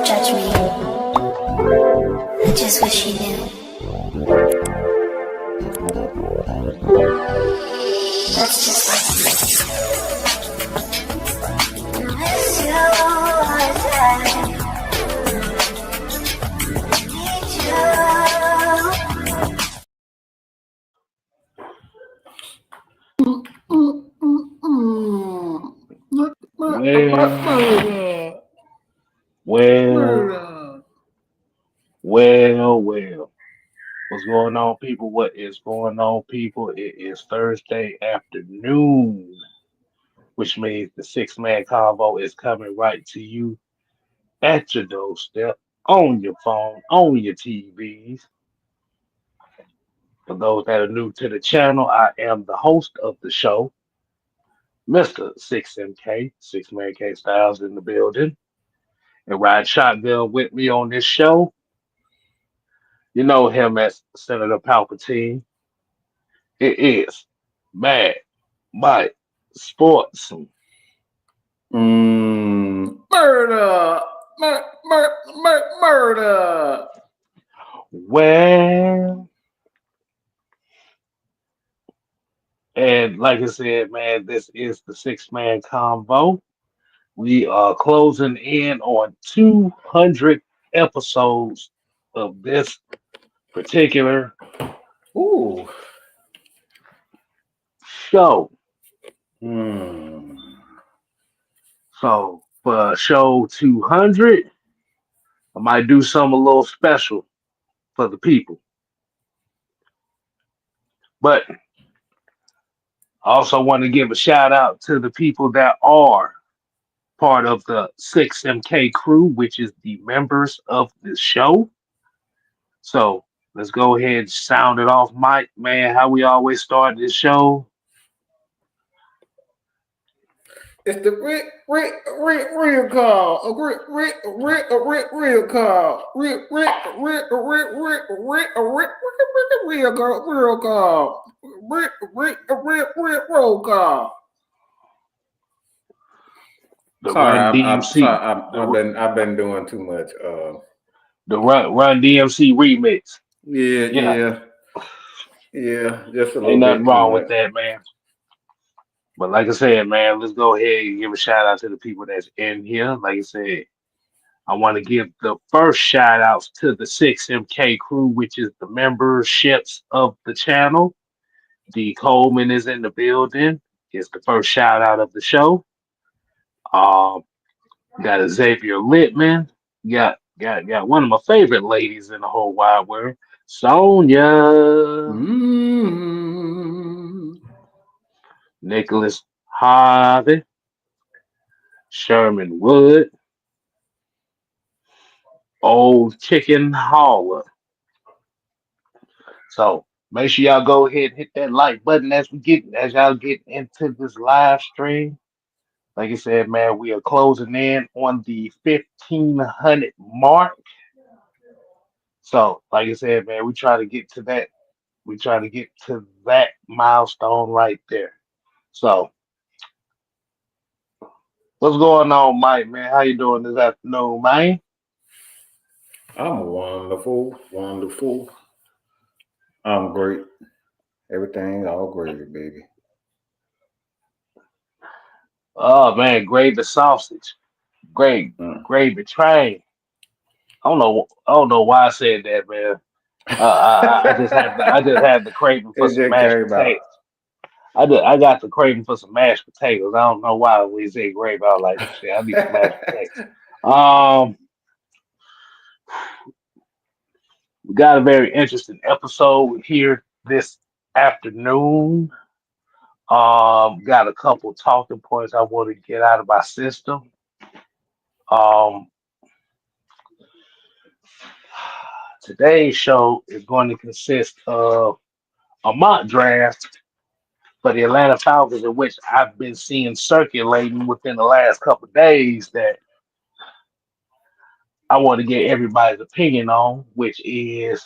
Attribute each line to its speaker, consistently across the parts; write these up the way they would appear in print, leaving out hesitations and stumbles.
Speaker 1: Judge me. I just wish you knew. That's just what miss you all the time. Need
Speaker 2: Well. What's going on, people? What is going on, people? It is Thursday afternoon, which means the six-man convo is coming right to you at your doorstep, on your phone, on your TVs. For those that are new to the channel, I am the host of the show, Mr. 6MK, Six Man K Styles in the building. And ride shotgun with me on this show. You know him as Senator Palpatine. It is Mad Mike Sports.
Speaker 3: Murder! Murder!
Speaker 2: Well, and like I said, man, this is the six-man combo. We are closing in on 200 episodes of this particular
Speaker 3: Ooh.
Speaker 2: show.
Speaker 3: Hmm.
Speaker 2: So for show 200, I might do something a little special for the people. But I also want to give a shout out to the people that are part of the 6MK crew, which is the members of the show. So let's go ahead and sound it off, Mike. Man, how we always start this show.
Speaker 3: It's the real call. Real call. Real call. Roll call.
Speaker 2: The
Speaker 3: Sorry,
Speaker 2: Run
Speaker 3: I'm
Speaker 2: DMC.
Speaker 3: sorry. I've been doing too much.
Speaker 2: The Run DMC remix.
Speaker 3: Yeah. Just a little
Speaker 2: Ain't nothing
Speaker 3: bit too
Speaker 2: wrong
Speaker 3: much.
Speaker 2: with that, man. But like I said, man, let's go ahead and give a shout out to the people that's in here. Like I said, I want to give the first shout outs to the 6MK crew, which is the memberships of the channel. D. Coleman is in the building. It's the first shout out of the show. Um, got a Xavier Littman. Got one of my favorite ladies in the whole wide world, Sonia. Nicholas Harvey, Sherman Wood, Old Chicken Hauler. So make sure y'all go ahead and hit that like button as y'all get into this live stream. Like I said, man, we are closing in on the 1,500 mark. So, like I said, man, we try to get to that. We try to get to that milestone right there. So, what's going on, Mike? Man, how you doing this afternoon, man?
Speaker 3: I'm wonderful. I'm great. Everything all gravy, baby.
Speaker 2: Oh man, gravy sausage, great gravy train. I don't know why I said that, man. I just had the craving for
Speaker 3: It
Speaker 2: some
Speaker 3: just
Speaker 2: mashed
Speaker 3: came out.
Speaker 2: potatoes. I got the craving for some mashed potatoes. I don't know why we say gravy. I was like, shit, I need some mashed potatoes. Um, we got a very interesting episode here this afternoon. Got a couple talking points I want to get out of my system. Um, Today's show is going to consist of a mock draft for the Atlanta Falcons, in which I've been seeing circulating within the last couple of days that I want to get everybody's opinion on, which is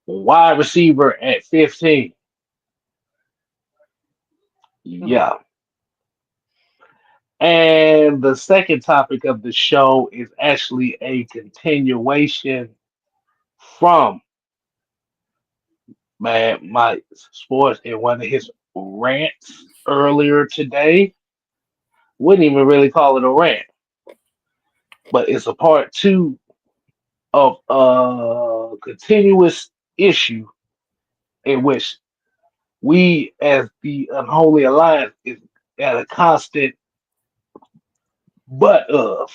Speaker 2: wide receiver at 15. Yeah. And the second topic of the show is actually a continuation from my sports in one of his rants earlier today. Wouldn't even really call it a rant, but it's a part two of a continuous issue in which we, as the Unholy Alliance, is at a constant butt of,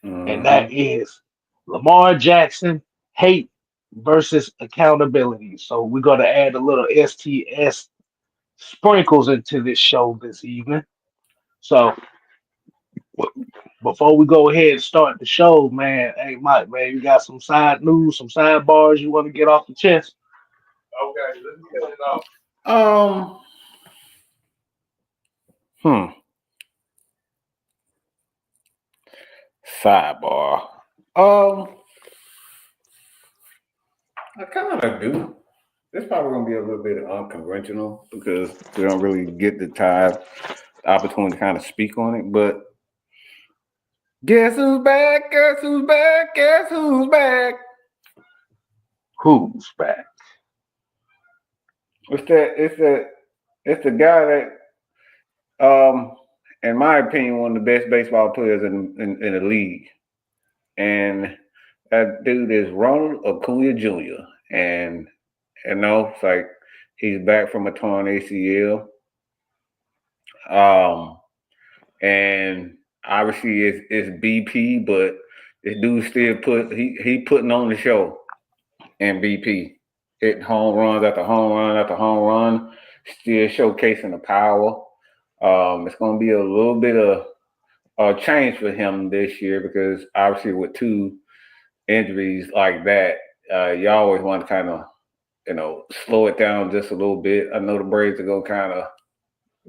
Speaker 2: and that
Speaker 3: Mm-hmm.
Speaker 2: is Lamar Jackson hate versus accountability. So we're going to add a little STS sprinkles into this show this evening. So before we go ahead and start the show, man, hey Mike, man, you got some side news, some sidebars you want to get off the chest? Okay, let me cut it off.
Speaker 3: Um. Hmm. Sidebar. I kind of do. It's probably gonna be a little bit unconventional because we don't really get the opportunity to kind of speak on it. But guess who's back? Guess who's back? Guess who's back?
Speaker 2: Who's back?
Speaker 3: It's that. It's the guy that, in my opinion, one of the best baseball players in the league, and that dude is Ronald Acuna Jr. And it's like he's back from a torn ACL. Um, and obviously it's BP, but this dude still he putting on the show in BP, hitting home runs after home run after home run, still showcasing the power. It's going to be a little bit of a change for him this year because obviously with two injuries like that, you always want to kind of slow it down just a little bit. I know the Braves are going to kind of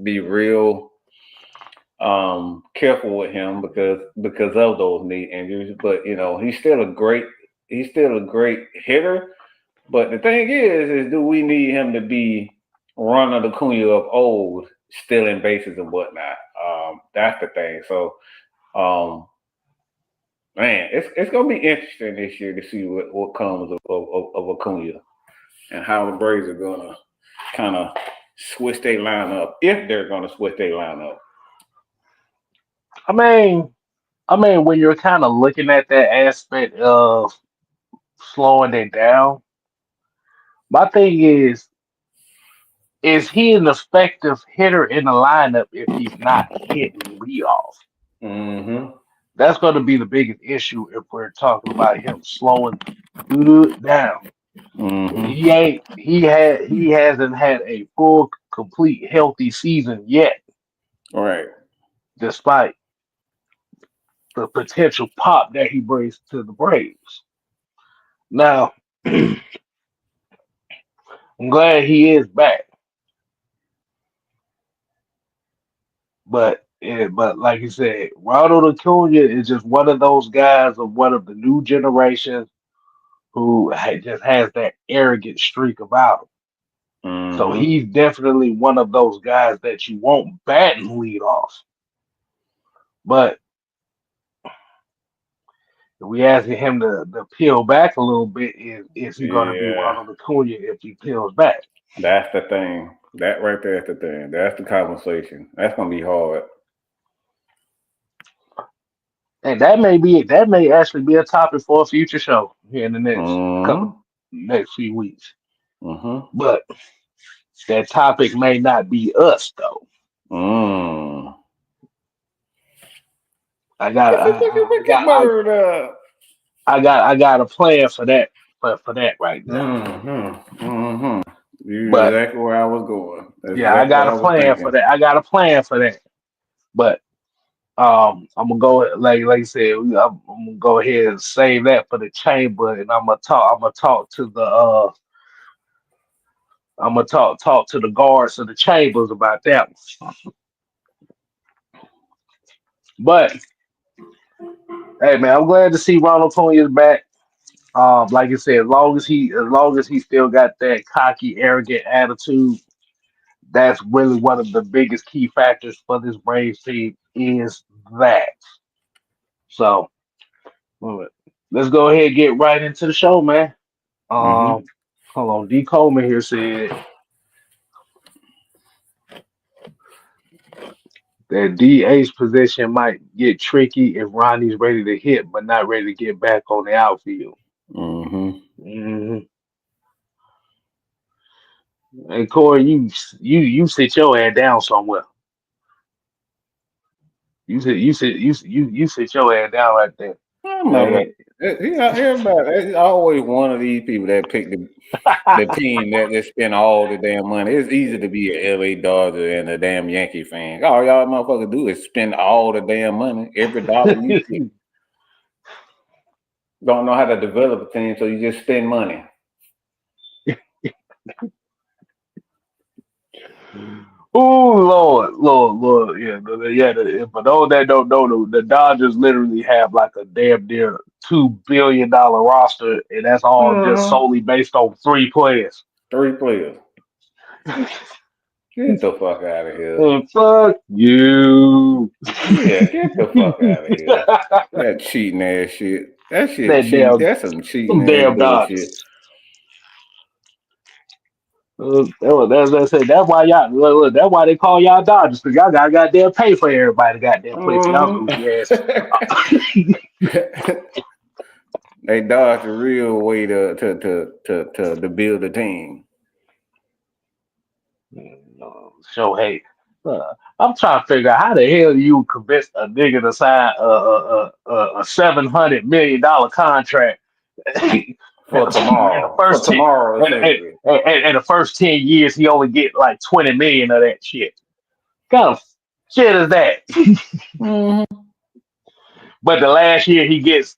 Speaker 3: be real careful with him because of those knee injuries. But he's still a great hitter. But the thing is do we need him to be Ronald Acuna of old, stealing bases and whatnot? That's the thing. So, man, it's gonna be interesting this year to see what comes of Acuna and how the Braves are gonna kind of switch their lineup if they're gonna switch their lineup.
Speaker 2: I mean, when you're kind of looking at that aspect of slowing it down, my thing is he an effective hitter in the lineup if he's not hitting leadoff?
Speaker 3: Mm-hmm.
Speaker 2: That's going to be the biggest issue if we're talking about him slowing good down.
Speaker 3: Mm-hmm.
Speaker 2: He hasn't had a full, complete, healthy season yet,
Speaker 3: All right.
Speaker 2: despite the potential pop that he brings to the Braves. Now, I'm glad he is back, but like you said, Ronald Acuna is just one of those guys of one of the new generations who just has that arrogant streak about him. So
Speaker 3: Mm-hmm.
Speaker 2: he's definitely one of those guys that you won't batting lead off. But we asking him to peel back a little bit. Is he going to be
Speaker 3: Yeah,
Speaker 2: Ronald Acuna if he peels back?
Speaker 3: that's the thing. That right there is the thing. That's the conversation. That's gonna be hard.
Speaker 2: And that may actually be a topic for a future show here in the
Speaker 3: Mm-hmm.
Speaker 2: next few weeks.
Speaker 3: Mm-hmm.
Speaker 2: But that topic may not be us though.
Speaker 3: Mm.
Speaker 2: I got
Speaker 3: It's a chicken
Speaker 2: I
Speaker 3: wicket
Speaker 2: got
Speaker 3: bird up.
Speaker 2: I got a plan for that for that right now.
Speaker 3: Mm-hmm. Mm-hmm. You're
Speaker 2: But
Speaker 3: exactly where I was going. That's
Speaker 2: yeah, I
Speaker 3: exactly
Speaker 2: got
Speaker 3: what
Speaker 2: a
Speaker 3: I was
Speaker 2: plan for
Speaker 3: thinking.
Speaker 2: that. I got a plan for that. But I'm gonna go like you said. I'm gonna go ahead and save that for the chamber, and I'm gonna talk to the I'm gonna talk to the guards of the chambers about that one. But hey, man, I'm glad to see Ronald Acuna is back. Like I said, as long as he still got that cocky, arrogant attitude, that's really one of the biggest key factors for this Braves team. is that? So let's go ahead and get right into the show, man.
Speaker 3: Mm-hmm.
Speaker 2: Hold on. D. Coleman here said that DA's position might get tricky if Ronnie's ready to hit, but not ready to get back on the outfield.
Speaker 3: Mm-hmm.
Speaker 2: hmm And Corey, you sit your ass down somewhere. You sit your ass down right there.
Speaker 3: I'm not
Speaker 2: And,
Speaker 3: like, everybody. It's always one of these people that pick the team that spend all the damn money. It's easy to be a LA Dodger and a damn Yankee fan. All y'all motherfuckers do is spend all the damn money, every dollar you see. Don't know how to develop a team, so you just spend money.
Speaker 2: oh Lord, yeah, for those that don't know, the Dodgers literally have like a damn near $2 billion roster, and that's all just
Speaker 3: Mm-hmm.
Speaker 2: solely based on three players.
Speaker 3: 3 players. Get the fuck out of here.
Speaker 2: And fuck you.
Speaker 3: Yeah, get the fuck out of here. That cheating ass shit. That shit
Speaker 2: that
Speaker 3: cheat.
Speaker 2: damn,
Speaker 3: That's some cheating
Speaker 2: some
Speaker 3: ass
Speaker 2: damn
Speaker 3: bullshit.
Speaker 2: Dodgers. That's why y'all look, that's why they call y'all Dodgers, because y'all got goddamn pay for everybody goddamn play for y'all goofy ass.
Speaker 3: Mm-hmm. They dodged the real way to build a team.
Speaker 2: So hey, I'm trying to figure out how the hell you convince a nigga to sign a $700 million contract in
Speaker 3: For
Speaker 2: the
Speaker 3: tomorrow. For
Speaker 2: first ten
Speaker 3: tomorrow, essentially.
Speaker 2: and the first 10 years he only get like 20 million of that shit. What kind of shit is that?
Speaker 3: Mm-hmm.
Speaker 2: But the last year he gets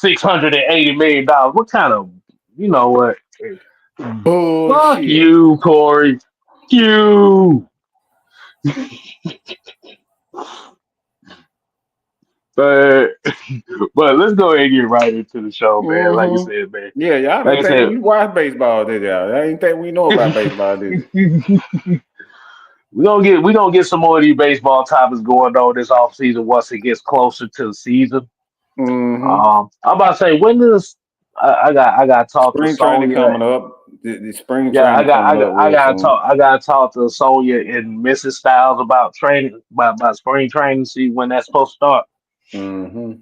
Speaker 2: $680 million. What kind of you know what? Fuck
Speaker 3: Bullshit.
Speaker 2: you, Corey. You. But but let's go ahead and get right into the show, man. Like I
Speaker 3: Mm-hmm.
Speaker 2: said, man.
Speaker 3: Yeah, y'all
Speaker 2: Like I
Speaker 3: didn't think
Speaker 2: said,
Speaker 3: we watch baseball, did y'all? I didn't think we know about baseball, did
Speaker 2: we gonna get some more of these baseball topics going on this off season once it gets closer to the season.
Speaker 3: you? Mm-hmm.
Speaker 2: I'm about to say when does I got to talk to
Speaker 3: Spring training
Speaker 2: Sonya.
Speaker 3: coming up. The spring
Speaker 2: Yeah,
Speaker 3: training coming up
Speaker 2: I
Speaker 3: real
Speaker 2: got to
Speaker 3: soon.
Speaker 2: talk to Sonya and Mrs. Styles about training about spring training. See when that's supposed to start.
Speaker 3: Mm-hmm.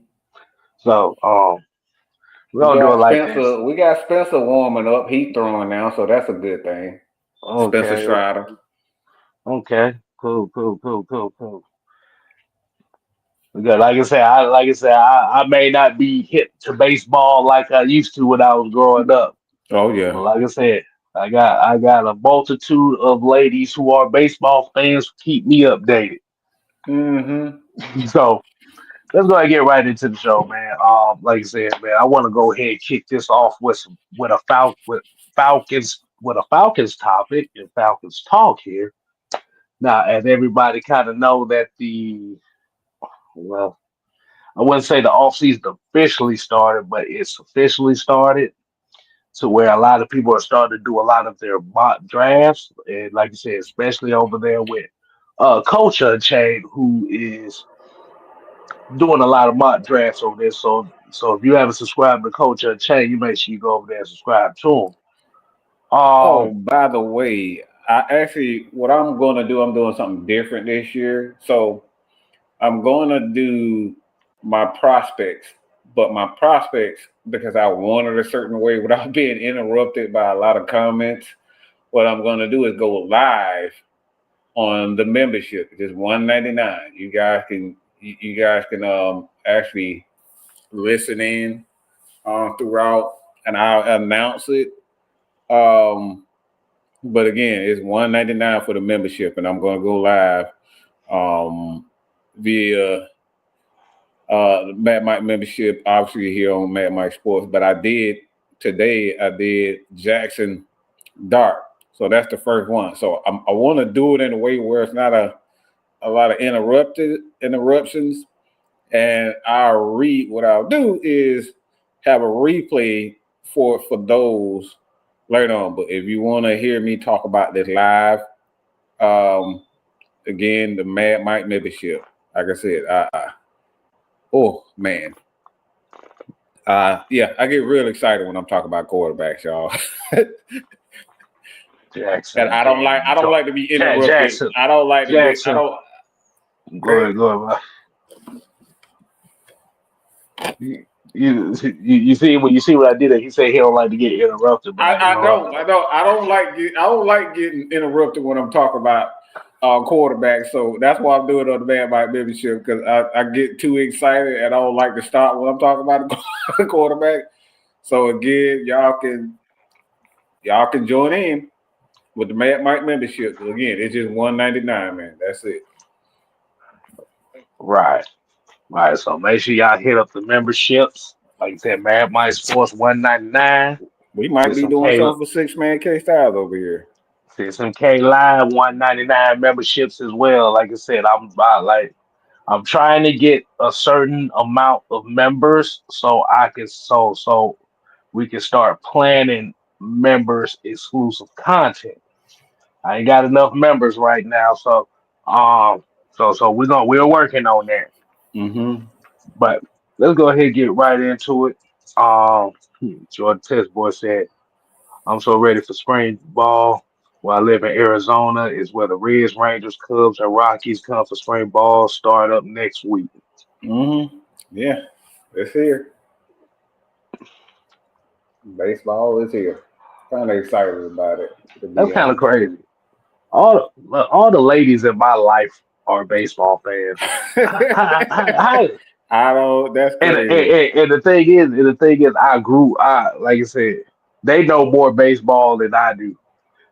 Speaker 2: So we're
Speaker 3: We
Speaker 2: gonna do it
Speaker 3: got
Speaker 2: like this.
Speaker 3: Spencer. We got Spencer warming up. He throwing now, so that's a good thing. Spencer
Speaker 2: Okay,
Speaker 3: Strider.
Speaker 2: okay, cool. Because I may not be hip to baseball like I used to when I was growing up.
Speaker 3: Oh
Speaker 2: But
Speaker 3: yeah.
Speaker 2: like I said, I got a multitude of ladies who are baseball fans who keep me updated.
Speaker 3: Mm-hmm.
Speaker 2: So let's go ahead and get right into the show, man. Like I said, man, I want to go ahead and kick this off with a Falcons topic and Falcons talk here. Now, as everybody kind of know that well, I wouldn't say the offseason officially started, but it's officially started to where a lot of people are starting to do a lot of their mock drafts. And like you said, especially over there with Coach Unchained, who is doing a lot of mock drafts over there. So if you haven't subscribed to Coach Unchained, you make sure you go over there and subscribe to him.
Speaker 3: Oh, by the way, I actually what I'm gonna do, I'm doing something different this year. So I'm gonna do my prospects, but my prospects because I wanted a certain way without being interrupted by a lot of comments. What I'm gonna do is go live on the membership. It's $199. You guys can actually listen in throughout, and I'll announce it. Um, but again, it's $199 for the membership, and I'm going to go live via Mad Mike membership, obviously here on Mad Mike Sports. But I did Jackson Dart, so that's the first one. So I want to do it in a way where it's not a lot of interruptions. And what I'll do is have a replay for those later on. But if you want to hear me talk about this live, again, the Mad Mike membership. like I said, oh man, yeah, I get real excited when I'm talking about quarterbacks, y'all.
Speaker 2: Jackson,
Speaker 3: And I don't like to be interrupted.
Speaker 2: Jackson,
Speaker 3: I don't like to get. I
Speaker 2: Jackson.
Speaker 3: don't.
Speaker 2: Go ahead, bro. You see when you see what I did there, he said he don't like to get interrupted, but I interrupted him.
Speaker 3: I don't like getting interrupted when I'm talking about quarterback. So that's why I'm doing it on the Man Mike membership, because I get too excited and I don't like to stop when I'm talking about the quarterback. So again, y'all can join in with the Mad Mike membership. Again, it's just $199, man. That's it.
Speaker 2: Right. So make sure y'all hit up the memberships. Like I said, Mad Mike Sports $199.
Speaker 3: We might be doing something for 6-man K-Styles over here.
Speaker 2: Some K Live $199 memberships as well. Like I said, I'm trying to get a certain amount of members so we can start planning members exclusive content. I ain't got enough members right now, so we're working on that.
Speaker 3: Mm-hmm.
Speaker 2: But let's go ahead and get right into it. Jordan Test Boy said, "I'm so ready for spring ball. Where I live in Arizona is where the Reds, Rangers, Cubs, and Rockies come for spring ball. Start up next week."
Speaker 3: Mm-hmm. Yeah, it's here. Baseball is here. Kind of excited about it.
Speaker 2: That's kind of crazy. All the ladies in my life are baseball fans.
Speaker 3: I don't. That's
Speaker 2: And,
Speaker 3: crazy.
Speaker 2: and the thing is, like I said, they know more baseball than I do,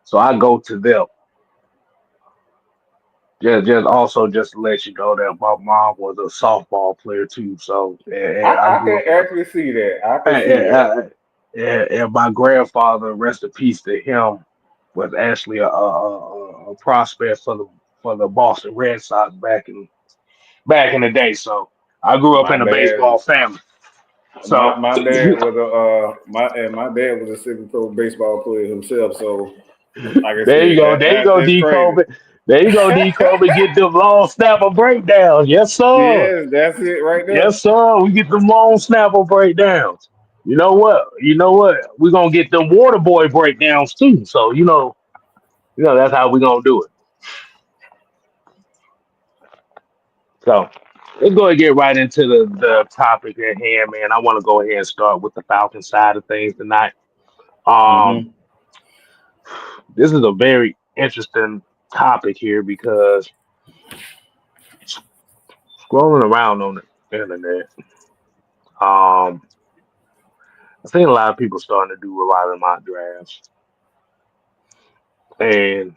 Speaker 2: so I go to them. Just to let you know that my mom was a softball player too, so and I
Speaker 3: I
Speaker 2: grew
Speaker 3: can
Speaker 2: up
Speaker 3: actually see that. I can see
Speaker 2: and,
Speaker 3: that.
Speaker 2: and my grandfather, rest in peace to him, was actually a prospect for the Boston Red Sox back in the day. So I grew up
Speaker 3: My
Speaker 2: in a
Speaker 3: dad.
Speaker 2: baseball family.
Speaker 3: My
Speaker 2: So
Speaker 3: my dad was my dad was a semi-pro baseball player himself. So like I
Speaker 2: there you
Speaker 3: said,
Speaker 2: go. There you go,
Speaker 3: that's
Speaker 2: D.
Speaker 3: crazy.
Speaker 2: Kobe. There you go, D. Kobe. Get them long snapper breakdowns. Yes, sir.
Speaker 3: Yes, that's it right there.
Speaker 2: Yes, sir. We get them long snapper breakdowns. You know what? We're gonna get them water boy breakdowns too. So that's how we're gonna do it. So let's go and get right into the topic at hand, man. I want to go ahead and start with the Falcon side of things tonight. Um,
Speaker 3: Mm-hmm.
Speaker 2: this is a very interesting topic here because scrolling around on the internet, um, I've seen a lot of people starting to do a lot of mock drafts, and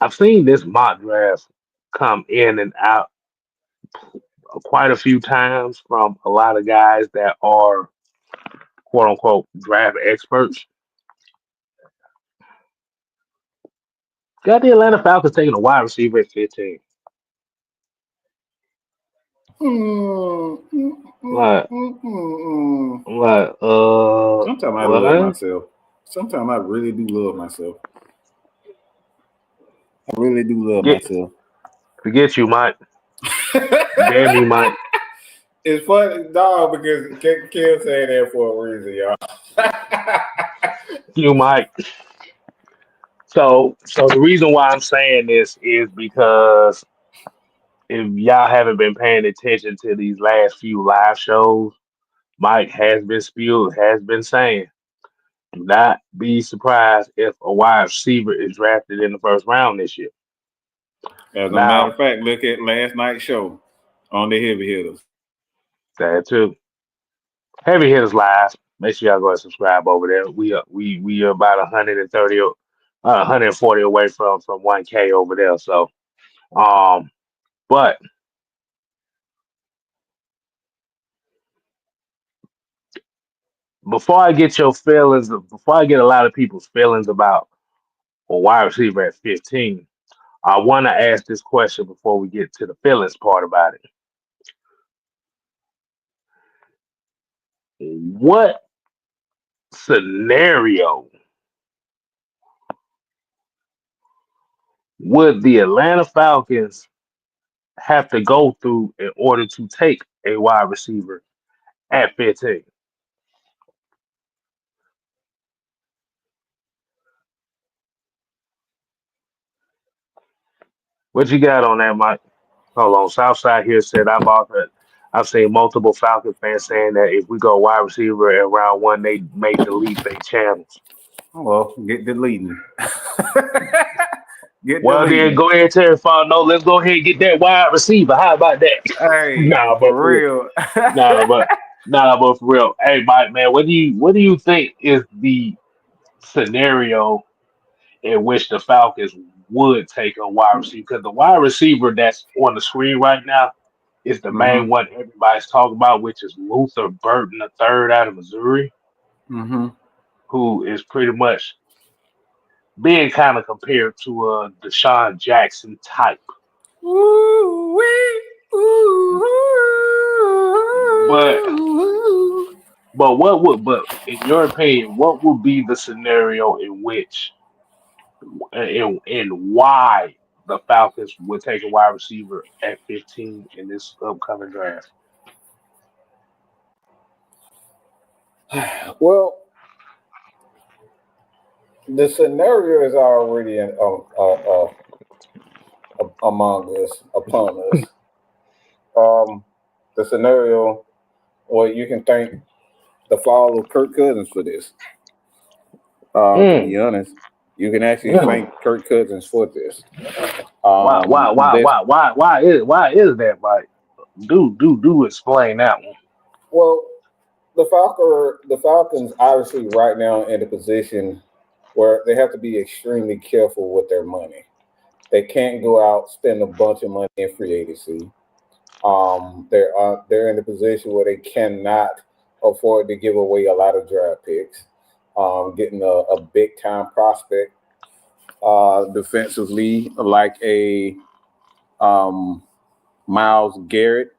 Speaker 2: I've seen this mock draft come in and out quite a few times from a lot of guys that are quote unquote draft experts. Got the Atlanta Falcons taking a wide receiver at 15. Like, like,
Speaker 3: Sometimes I love
Speaker 2: what?
Speaker 3: myself. Sometimes I really do love myself. I really do love
Speaker 2: Get
Speaker 3: myself.
Speaker 2: forget you, Mike. Damn you, Mike.
Speaker 3: It's funny, dog, because Kim saying that for a reason, y'all.
Speaker 2: You, Mike. So the reason why I'm saying this is because if y'all haven't been paying attention to these last few live shows, Mike has been saying, do not be surprised if a wide receiver is drafted in the first round this year.
Speaker 3: As a matter
Speaker 2: Now,
Speaker 3: of fact, look at last night's show on the heavy hitters.
Speaker 2: that too. Heavy Hitters Live. Make sure y'all go and subscribe over there. We are about 130 140 away from 1K over there. So um but before I get a lot of people's feelings about a wide receiver at 15, I want to ask this question before we get to the feelings part about it. What scenario would the Atlanta Falcons have to go through in order to take a wide receiver at 15? What you got on that, Mike? Hold on. Southside here said I've seen multiple Falcon fans saying that if we go wide receiver at round one, they may delete their channels.
Speaker 3: Well, get deleting. Get
Speaker 2: Well, then
Speaker 3: deleting.
Speaker 2: go ahead and tell your father, no, let's go ahead and get that wide receiver. How about that?
Speaker 3: Hey,
Speaker 2: nah, but
Speaker 3: for
Speaker 2: for real.
Speaker 3: real.
Speaker 2: Nah, but but for real. Hey, Mike, man, what do you think is the scenario in which the Falcons would take a wide receiver? Because the wide receiver that's on the screen right now is the main
Speaker 3: Mm-hmm.
Speaker 2: one everybody's talking about, which is Luther Burton the third out of Missouri,
Speaker 3: Mm-hmm.
Speaker 2: who is pretty much being kind of compared to a Deshaun Jackson type.
Speaker 3: Ooh, wee,
Speaker 2: But
Speaker 3: ooh.
Speaker 2: but in your opinion, what would be the scenario in which and why the Falcons would take a wide receiver at 15 in this upcoming draft?
Speaker 3: Well, the scenario is already among us, upon us. The scenario, well, you can thank the fall of Kirk Cousins for this. To
Speaker 2: Mm,
Speaker 3: be honest, you can actually
Speaker 2: mm.
Speaker 3: thank Kirk Cousins for this. This
Speaker 2: Why is that, Mike? Do explain that one.
Speaker 3: well, the Falcons obviously right now in a position where they have to be extremely careful with their money. They can't go out spend a bunch of money in free agency. They're in a position where they cannot afford to give away a lot of draft picks. Getting a big time prospect defensively like a um, Miles Garrett.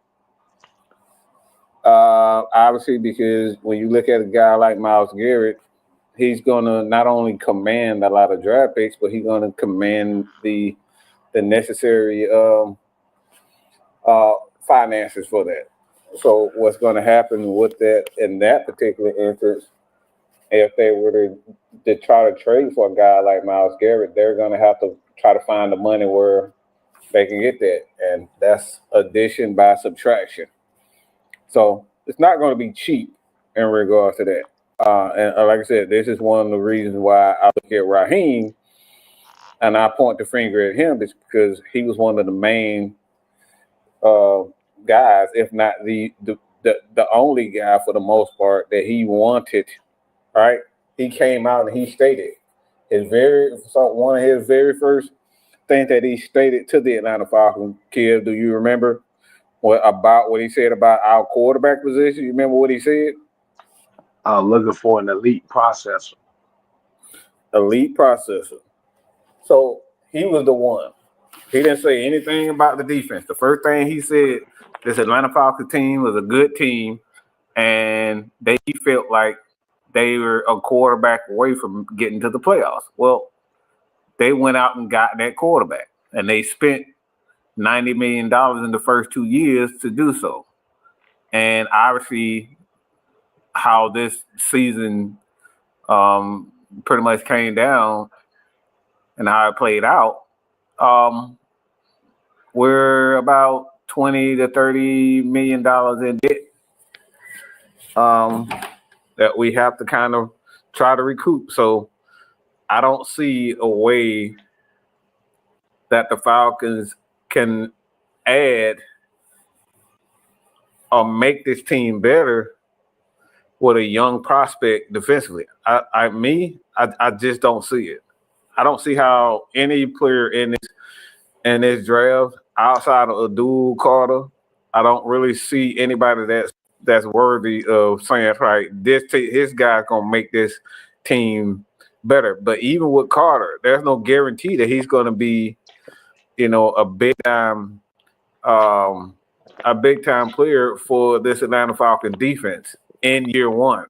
Speaker 3: Obviously, because when you look at a guy like Miles Garrett, he's gonna not only command a lot of draft picks, but he's gonna command the necessary uh, finances for that. So what's going to happen with that in that particular instance, if they were to try to trade for a guy like Miles Garrett, they're going to have to try to find the money where they can get that, and that's addition by subtraction. So it's not going to be cheap in regards to that. And like I said, this is one of the reasons why I look at Raheem and I point the finger at him is because he was one of the main uh, guys, if not the only guy for the most part that he wanted. Right, he came out and he stated one of his very first things that he stated to the Atlanta Falcons. Kid, do you remember what he said about our quarterback position? You remember what he said?
Speaker 2: Looking for an elite processor.
Speaker 3: Elite processor. So he was the one. He didn't say anything about the defense. The first thing he said, this Atlanta Falcons team was a good team, and he felt like they were a quarterback away from getting to the playoffs. Well, they went out and got that quarterback, and they spent $90 million in the first 2 years to do so. And obviously, how this season pretty much came down and how it played out, um, we're about $20 to $30 million in debt that we have to kind of try to recoup. So I don't see a way that the Falcons can add or make this team better with a young prospect defensively. I just don't see it. I don't see how any player in this draft outside of Abdul Carter, I don't really see anybody that's worthy of saying, right, his guy's gonna make this team better. But even with Carter, there's no guarantee that he's gonna be, a big time player for this Atlanta Falcons defense in year one.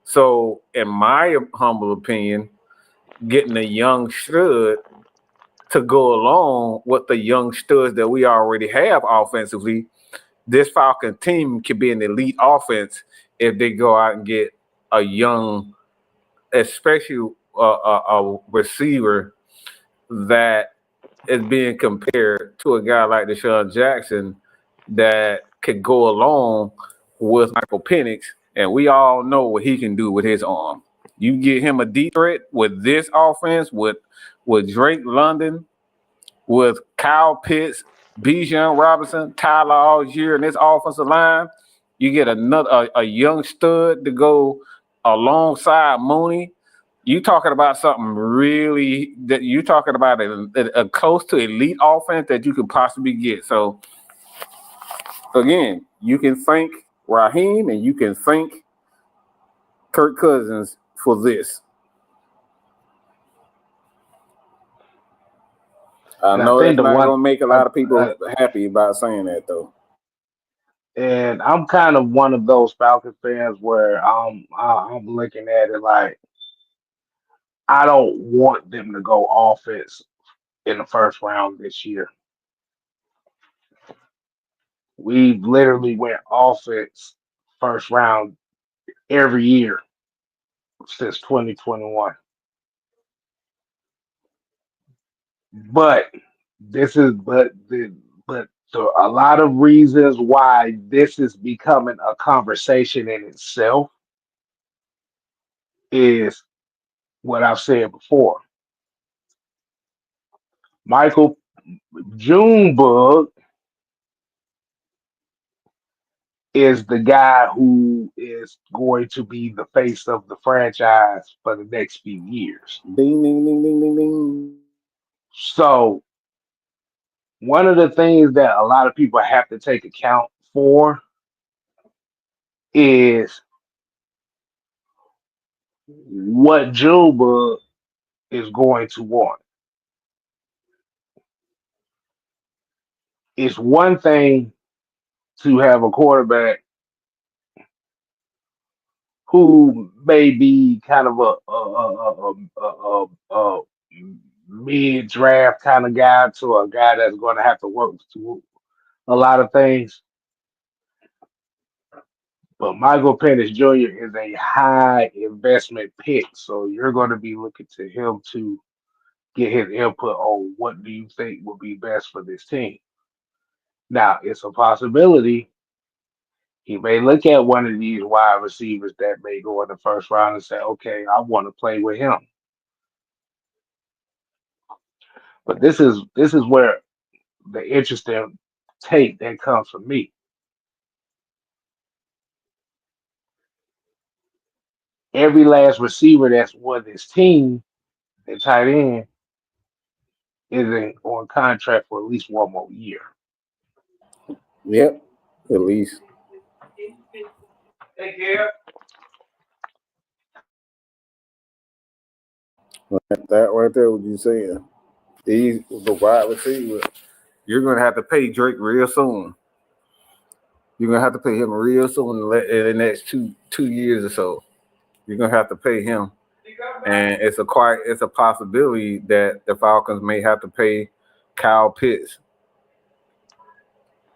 Speaker 3: So, in my humble opinion, getting a young stud to go along with the young studs that we already have offensively, this Falcon team could be an elite offense if they go out and get a young, especially a receiver that is being compared to a guy like Deshaun Jackson that could go along with Michael Penix, and we all know what he can do with his arm. You get him a deep threat with this offense, with Drake London, with Kyle Pitts, Bijan Robinson, Tyler Algier, and this offensive line. You get a young stud to go alongside Mooney. You talking about something really that you talking about a close to elite offense that you could possibly get. So again, you can thank Raheem and you can thank Kirk Cousins for this. I know it's not going to make a lot of people happy about saying that, though.
Speaker 2: And I'm kind of one of those Falcons fans where I'm looking at it like I don't want them to go offense in the first round this year. We literally went offense first round every year since 2021. But a lot of reasons why this is becoming a conversation in itself is what I've said before. Michael Junebug is the guy who is going to be the face of the franchise for the next few years.
Speaker 3: Ding, ding, ding, ding, ding, ding.
Speaker 2: So one of the things that a lot of people have to take account for is what Junebug is going to want. It's one thing to have a quarterback who may be kind of a mid draft kind of guy to a guy that's going to have to work through a lot of things. But Michael Penix Jr. is a high investment pick, so you're going to be looking to him to get his input on what do you think would be best for this team. Now, it's a possibility he may look at one of these wide receivers that may go in the first round and say, okay, I want to play with him. But this is where the interesting take that comes from me. Every last receiver that's won this team and tight end is on contract for at least one more year.
Speaker 3: Yep, at least.
Speaker 2: Take care.
Speaker 3: That right there, what you saying? The wide receiver, you're gonna have to pay Drake real soon. You're gonna have to pay him real soon in the next two years or so. You're gonna have to pay him, and it's a possibility that the Falcons may have to pay Kyle Pitts.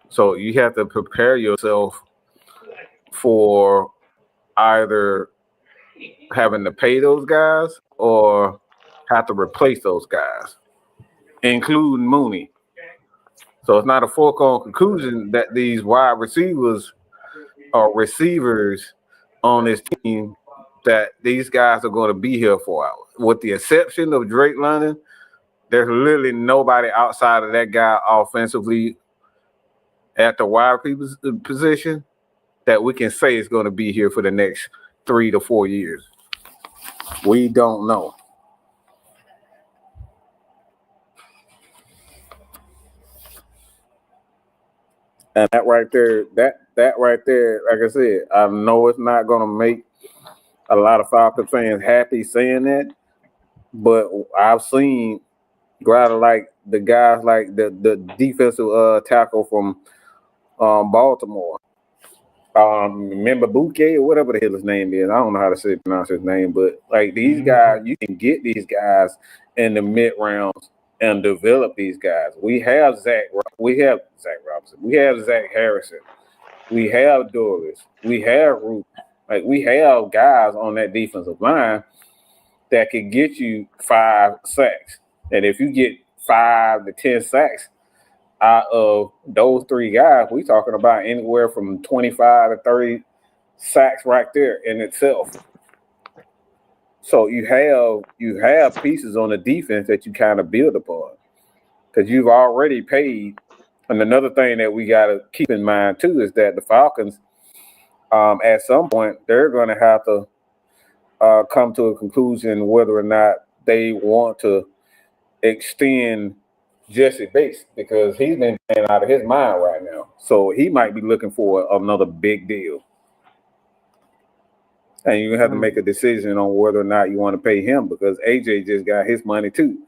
Speaker 3: So you have to prepare yourself for either having to pay those guys or have to replace those guys, including Mooney. So it's not a foregone conclusion that these wide receivers or receivers on this team that these guys are going to be here for hours. With the exception of Drake London, there's literally nobody outside of that guy offensively at the wide position that we can say is going to be here for the next 3 to 4 years. We don't know. And that right there, like I said, I know it's not going to make a lot of Falcons fans happy saying that, but I've seen like the guys like the defensive tackle from Baltimore. Remember Bouquet or whatever the hell his name is. I don't know how to pronounce his name, but like these guys, you can get these guys in the mid rounds and develop these guys. We have Robinson, we have Zach Harrison, we have Doris, we have Ruth. Like we have guys on that defensive line that could get you 5 sacks. And if you get 5 to 10 sacks out of those 3 guys, we talking about anywhere from 25 to 30 sacks right there in itself. So you have pieces on the defense that you kind of build upon because you've already paid. And another thing that we got to keep in mind too is that the Falcons, at some point, they're going to have to come to a conclusion whether or not they want to extend Jesse Bates because he's been playing out of his mind right now. So he might be looking for another big deal. And you have to make a decision on whether or not you want to pay him because AJ just got his money too.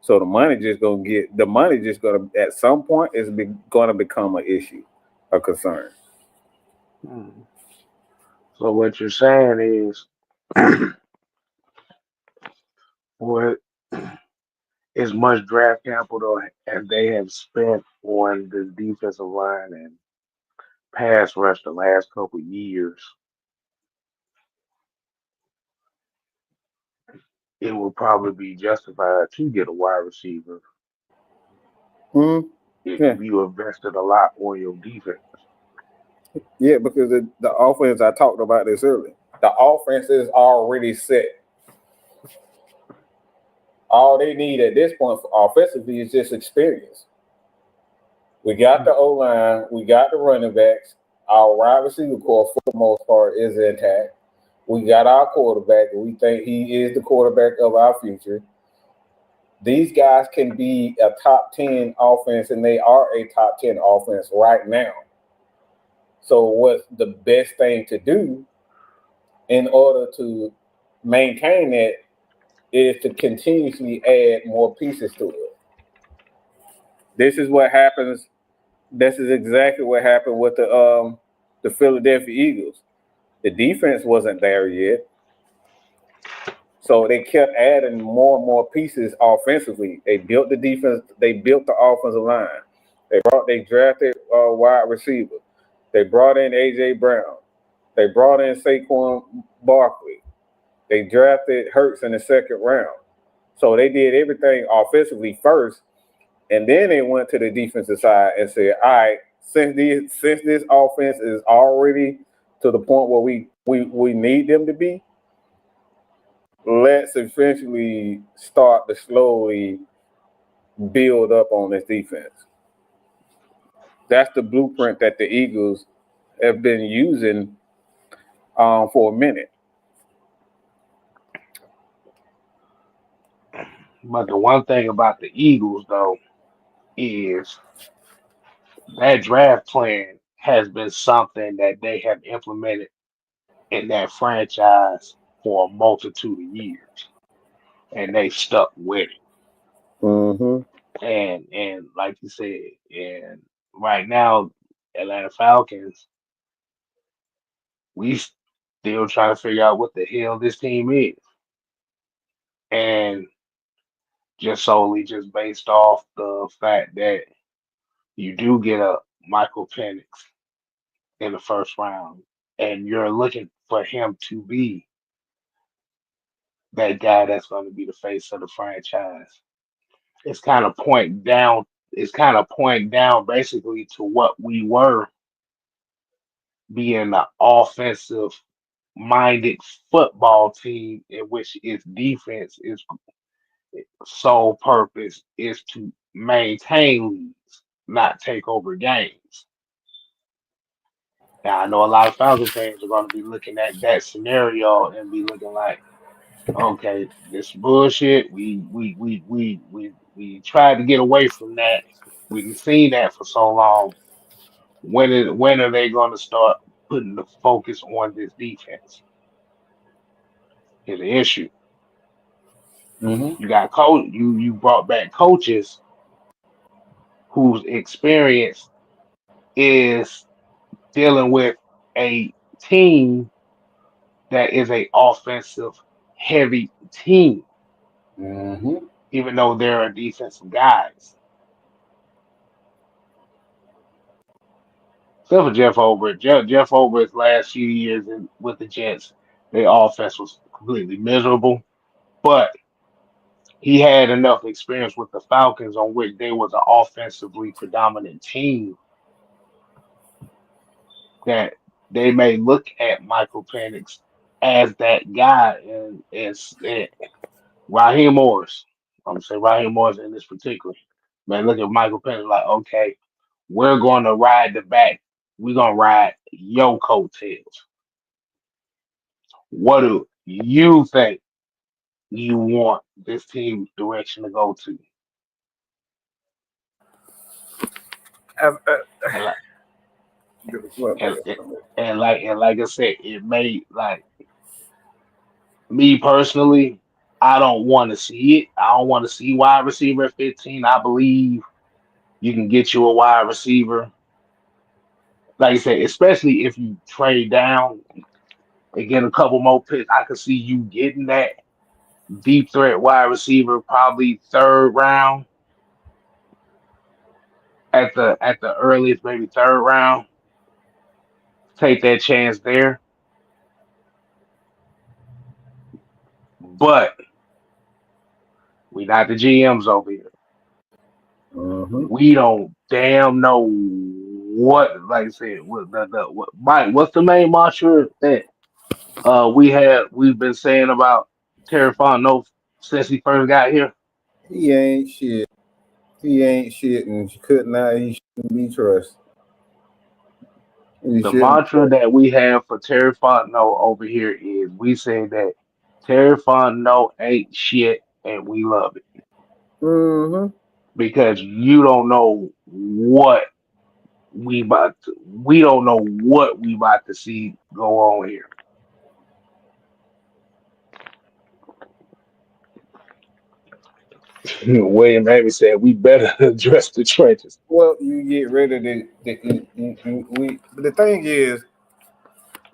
Speaker 3: So the money just gonna at some point is gonna become an issue, a concern.
Speaker 2: So what you're saying is, for as much draft capital as they have spent on the defensive line and pass rush the last couple years, it would probably be justified to get a wide receiver
Speaker 3: Mm-hmm.
Speaker 2: if
Speaker 3: Yeah,
Speaker 2: you invested a lot on your defense.
Speaker 3: yeah, because the offense I talked about this earlier. The offense is already set. All they need at this point for offensively is just experience. We got the O line, we got the running backs. Our wide receiver core, for the most part, is intact. We got our quarterback, and we think he is the quarterback of our future. These guys can be a top 10 offense, and they are a top 10 offense right now. So, what's the best thing to do in order to maintain that is to continuously add more pieces to it. This is what happens. This is exactly what happened with the Philadelphia Eagles. The defense wasn't there yet, so they kept adding more and more pieces offensively. They built the defense. They built the offensive line. They drafted a wide receiver. They brought in AJ Brown. They brought in Saquon Barkley. They drafted Hurts in the second round. So they did everything offensively first, and then they went to the defensive side and said, "All right, since this offense is already to the point where we need them to be, let's eventually start to slowly build up on this defense." That's the blueprint that the Eagles have been using for a minute.
Speaker 2: But the one thing about the Eagles, though, is that draft plan has been something that they have implemented in that franchise for a multitude of years, and they stuck with it.
Speaker 3: Mm-hmm.
Speaker 2: And like you said, and right now, Atlanta Falcons, we still trying to figure out what the hell this team is, and just solely just based off the fact that you do get a Michael Penix in the first round, and you're looking for him to be that guy that's going to be the face of the franchise. It's kind of point down. It's kind of point down basically to what we were being the offensive minded football team in which its defense is sole purpose is to maintain leads, not take over games. Now I know a lot of Falcons fans are going to be looking at that scenario and be looking like, okay, this bullshit. We tried to get away from that. We've seen that for so long. When are they going to start putting the focus on this defense? Is the issue.
Speaker 3: Mm-hmm.
Speaker 2: You got coach. You brought back coaches whose experience is dealing with a team that is a offensive heavy team.
Speaker 3: Mm-hmm.
Speaker 2: even though there are defensive guys. Except for Jeff Obert. Jeff Obert's last few years with the Jets, their offense was completely miserable. But he had enough experience with the Falcons on which they was an offensively predominant team that they may look at Michael Penix as that guy and Raheem Morris. I'm gonna say Raheem Morris in this particular. Man, look at Michael Penix like, okay, we're gonna ride the back. We're gonna ride your coattails. What do you think you want this team's direction to go to?
Speaker 3: Uh, uh,
Speaker 2: And like
Speaker 3: well,
Speaker 2: and, and, and like I said, it may like me personally, I don't want to see it. I don't want to see wide receiver at 15. I believe you can get you a wide receiver. Like I said, especially if you trade down and get a couple more picks, I could see you getting that deep threat wide receiver probably third round at the earliest, maybe third round. Take that chance there. But we not the GMs over here.
Speaker 3: mhm.
Speaker 2: We don't damn know what, like I said, what Mike, what's the main mantra that we've been saying about Terry Fontenot since he first got here?
Speaker 3: He ain't shit. He ain't shit, and could not. He shouldn't be trusted. He
Speaker 2: The
Speaker 3: shouldn't.
Speaker 2: mantra that we have for Terry Fontenot over here is we say that Terry Fontenot ain't shit and we love it
Speaker 3: Mm-hmm.
Speaker 2: because you don't know what we don't know what we about to see go on here. William Amy said we better address the trenches.
Speaker 3: Well, you get rid of we. But the thing is,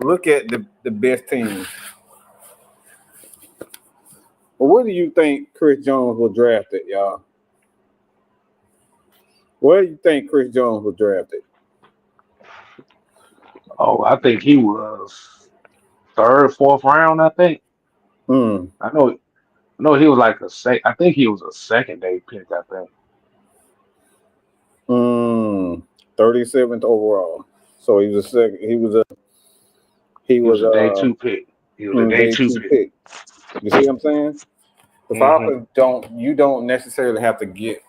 Speaker 3: look at the best teams. Well, what do you think Chris Jones will draft it, y'all? Where do you think Chris Jones was drafted?
Speaker 2: Oh, I think he was third, fourth round. I think.
Speaker 3: Hmm.
Speaker 2: I know. I know he was like a sec. I think he was a second day pick. I think
Speaker 3: 37th overall. So he was a second. He
Speaker 2: he was
Speaker 3: was
Speaker 2: a day two pick. He was a day
Speaker 3: day
Speaker 2: two
Speaker 3: two
Speaker 2: pick.
Speaker 3: pick. You see what I'm saying? The
Speaker 2: Hmm.
Speaker 3: Falcons don't necessarily have to get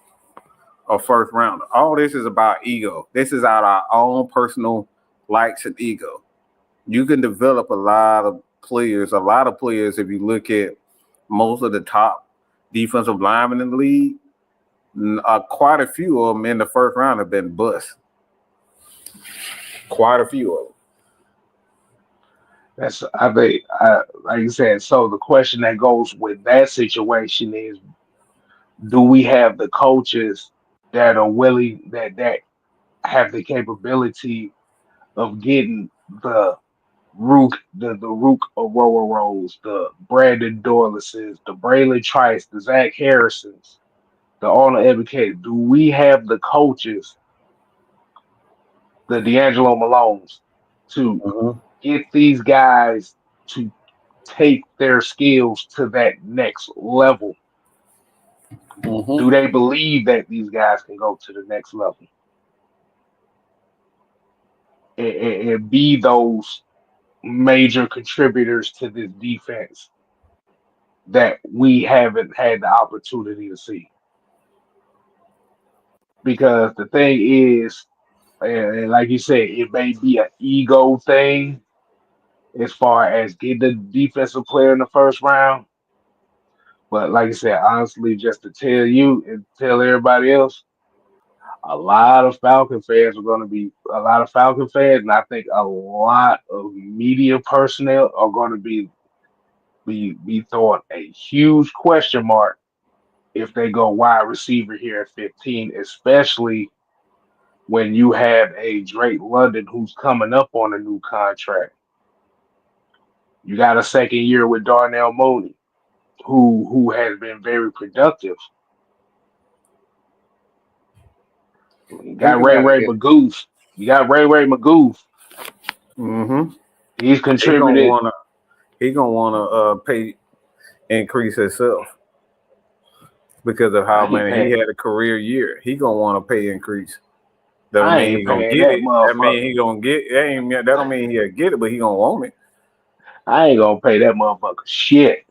Speaker 3: a first rounder. All this is about ego. This is out our own personal likes and ego. You can develop a lot of players if you look at most of the top defensive linemen in the league. Quite a few of them in the first round have been bust. Quite a few of them.
Speaker 2: That's I think. Like you said. So the question that goes with that situation is: do we have the coaches that are willing that have the capability of getting the Rook Aurora Rose, the Brandon Dorlances, the Braylon Trice, the Zach Harrisons, the Arnold Educated? Do we have the coaches, the D'Angelo Malones, to
Speaker 3: Mm-hmm.
Speaker 2: get these guys to take their skills to that next level? Do
Speaker 3: Mm-hmm.
Speaker 2: they believe that these guys can go to the next level and be those major contributors to this defense that we haven't had the opportunity to see? Because the thing is, and like you said, it may be an ego thing as far as getting the defensive player in the first round. But like I said, honestly, just to tell you and tell everybody else, a lot of Falcon fans are going to be a lot of Falcon fans, and I think a lot of media personnel are going to be throwing a huge question mark if they go wide receiver here at 15, especially when you have a Drake London who's coming up on a new contract. You got a second year with Darnell Mooney, who has been very productive. You
Speaker 3: He
Speaker 2: got
Speaker 3: gonna
Speaker 2: Ray
Speaker 3: have to
Speaker 2: Ray
Speaker 3: get.
Speaker 2: Magoof. You got Ray Ray Magoof.
Speaker 3: Mm-hmm.
Speaker 2: He's
Speaker 3: He gonna
Speaker 2: contributed.
Speaker 3: wanna. He gonna wanna pay increase himself because of how
Speaker 2: I ain't
Speaker 3: many he
Speaker 2: paying.
Speaker 3: had a career year. He gonna want to pay increase. That don't
Speaker 2: I
Speaker 3: mean he
Speaker 2: ain't
Speaker 3: gonna
Speaker 2: paying
Speaker 3: get
Speaker 2: that
Speaker 3: it. That mean
Speaker 2: motherfucker.
Speaker 3: he gonna get. That don't mean he'll get it, but he gonna want it.
Speaker 2: I ain't gonna pay that motherfucker shit.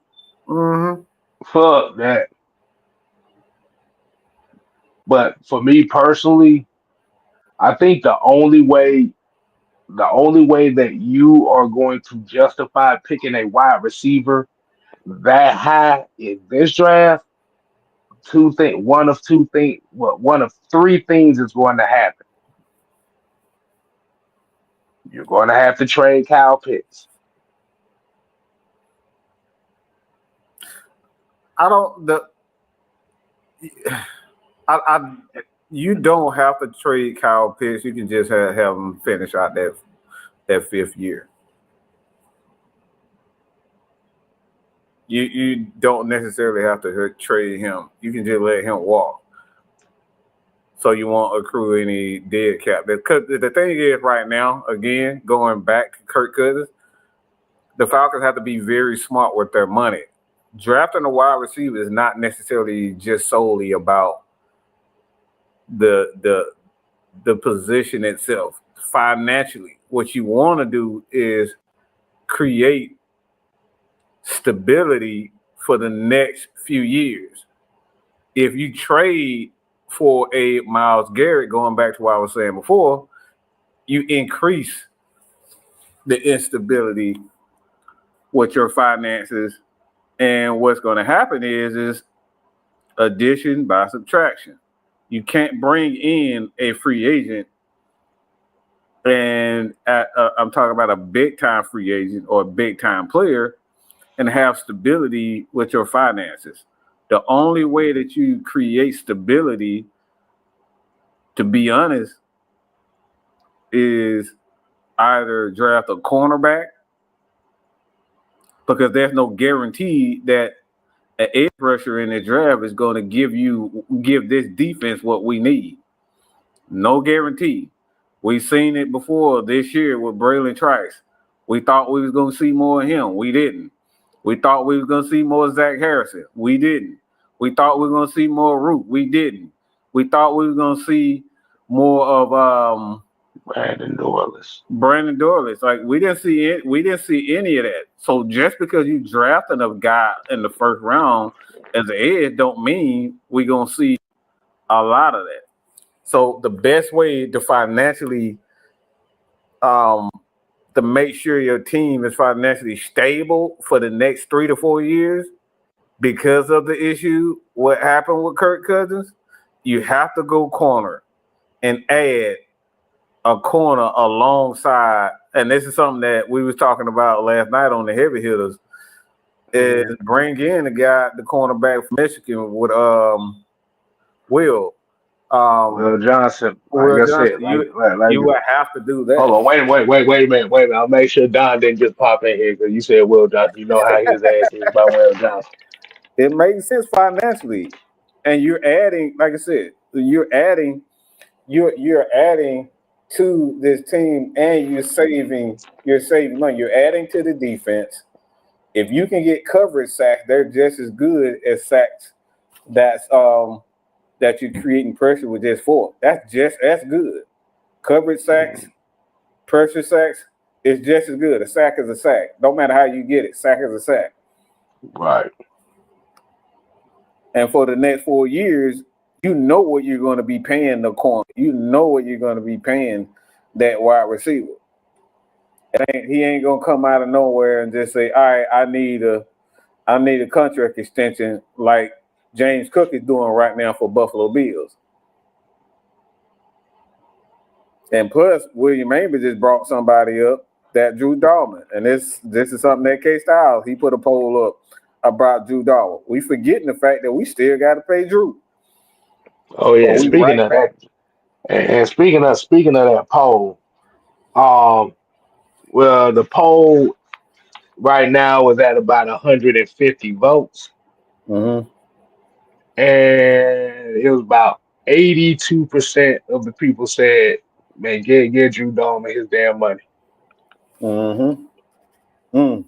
Speaker 3: Mm-hmm.
Speaker 2: Fuck that. But for me personally, I think the only way that you are going to justify picking a wide receiver that high in this draft, one of three things is going to happen. You're going to have to trade Kyle Pitts.
Speaker 3: I don't. I you don't have to trade Kyle Pitts. You can just have him finish out that fifth year. You don't necessarily have to trade him. You can just let him walk. So you won't accrue any dead cap. Because the thing is, right now, again, going back to Kirk Cousins, the Falcons have to be very smart with their money. Drafting a wide receiver is not necessarily just solely about the position itself. Financially, what you want to do is create stability for the next few years. If you trade for a Myles Garrett, going back to what I was saying before, you increase the instability with your finances. And what's going to happen is addition by subtraction. You can't bring in a free agent, and I'm talking about a big time free agent or a big time player, and have stability with your finances. The only way that you create stability, to be honest, is either draft a cornerback, because there's no guarantee that an edge rusher in the draft is going to give this defense what we need. No guarantee. We've seen it before this year with Braylon Trice. We thought we was going to see more of him. We didn't. We thought we was going to see more of Zach Harrison. We didn't. We thought we were going to see more Root. We didn't. We thought we was going to see more of Brandon Dorless. Like we didn't see it. We didn't see any of that. So just because you drafted a guy in the first round as an edge, don't mean we're going to see a lot of that. So the best way to financially to make sure your team is financially stable for the next 3 to 4 years, because of the issue what happened with Kirk Cousins, you have to go corner and add a corner alongside. And this is something that we was talking about last night on the heavy hitters. Is bring in the cornerback from Michigan with Will.
Speaker 2: Will Johnson,
Speaker 3: Will
Speaker 2: like I
Speaker 3: Johnson,
Speaker 2: said,
Speaker 3: you would have to do that.
Speaker 2: hold on, wait a minute. I'll make sure Don didn't just pop in here because you said Will Johnson. You know how his ass is about Will Johnson.
Speaker 3: It makes sense financially, and you're adding, like I said, you're adding to this team, and you're saving money. You're adding to the defense. If you can get coverage sacks, they're just as good as sacks that you're creating pressure with just 4. That's good. Coverage sacks, pressure sacks is just as good. A sack is a sack. Don't matter how you get it. Sack is a sack.
Speaker 2: Right.
Speaker 3: And for the next 4 years, you know what you're going to be paying the corner. You know what you're going to be paying that wide receiver. He ain't going to come out of nowhere and just say, all right, I need a contract extension like James Cook is doing right now for Buffalo Bills. And plus, William Amy just brought somebody up, that Drew Dalman. And this is something that K Styles, he put a poll up about Drew Dalman. We forgetting the fact that we still got to pay Drew.
Speaker 2: Oh yeah.
Speaker 3: So we
Speaker 2: Speaking of that, and speaking of that poll, well, the poll right now is at about 150 votes,
Speaker 3: Mm-hmm.
Speaker 2: and it was about 82% of the people said, "Man, get Drew Dalman his damn money."
Speaker 3: Mm-hmm. Mm.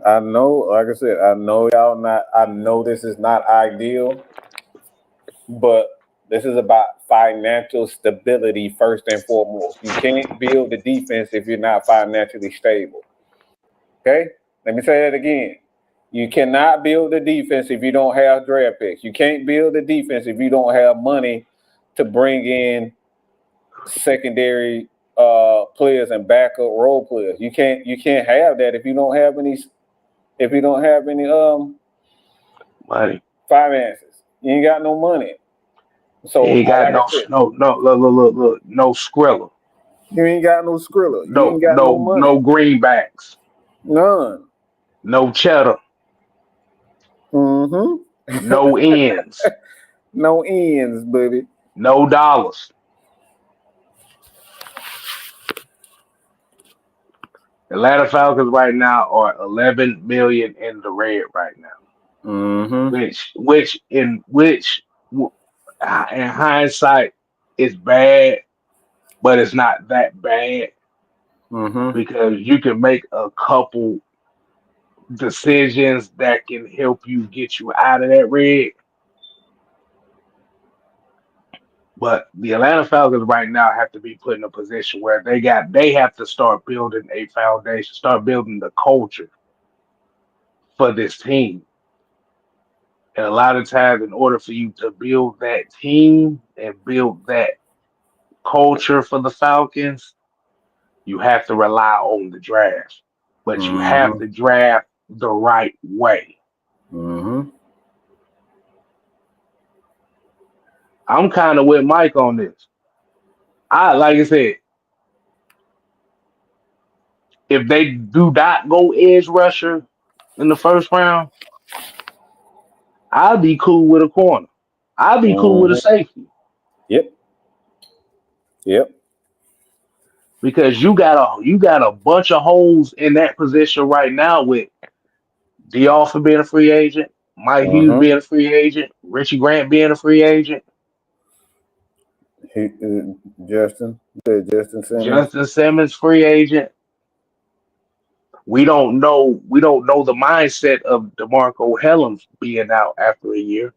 Speaker 3: I know, like I said, I know y'all not. I know this is not ideal, but this is about financial stability first and foremost. You can't build the defense if you're not financially stable. Okay, let me say that again. You cannot build the defense if you don't have draft picks. You can't build the defense if you don't have money to bring in secondary players and backup role players. You can't have that if you don't have any
Speaker 2: Money.
Speaker 3: finances. You ain't got no money.
Speaker 2: He
Speaker 3: So
Speaker 2: ain't got
Speaker 3: like I said,
Speaker 2: look, no Skrilla,
Speaker 3: you ain't got no Skrilla. You
Speaker 2: no
Speaker 3: ain't got no money.
Speaker 2: no greenbacks,
Speaker 3: None.
Speaker 2: no cheddar,
Speaker 3: Mm-hmm.
Speaker 2: no ends,
Speaker 3: No ends, baby.
Speaker 2: no dollars. Atlanta Falcons right now are 11 million in the red right now,
Speaker 3: Mm-hmm.
Speaker 2: which in hindsight is bad, but it's not that bad
Speaker 3: Mm-hmm.
Speaker 2: because you can make a couple decisions that can help you get you out of that red. But the Atlanta Falcons right now have to be put in a position where they have to start building a foundation, start building the culture for this team. And a lot of times, in order for you to build that team and build that culture for the Falcons, you have to rely on the draft. But you have
Speaker 3: Mm-hmm.
Speaker 2: to draft the right way.
Speaker 3: Mm-hmm.
Speaker 2: I'm kind of with Mike on this. Like I said, if they do not go edge rusher in the first round, I'll be cool with a corner. I'll be cool with a
Speaker 3: Mm-hmm.
Speaker 2: safety
Speaker 3: Yep. Yep.
Speaker 2: because you got a bunch of holes in that position right now with D. Alford being a free agent, Mike Hughes
Speaker 3: Mm-hmm.
Speaker 2: being a free agent, Richie Grant being a free agent,
Speaker 3: He, Justin. You said Justin Simmons.
Speaker 2: Justin Simmons free agent. We don't know the mindset of DeMarco Hellams being out after a year.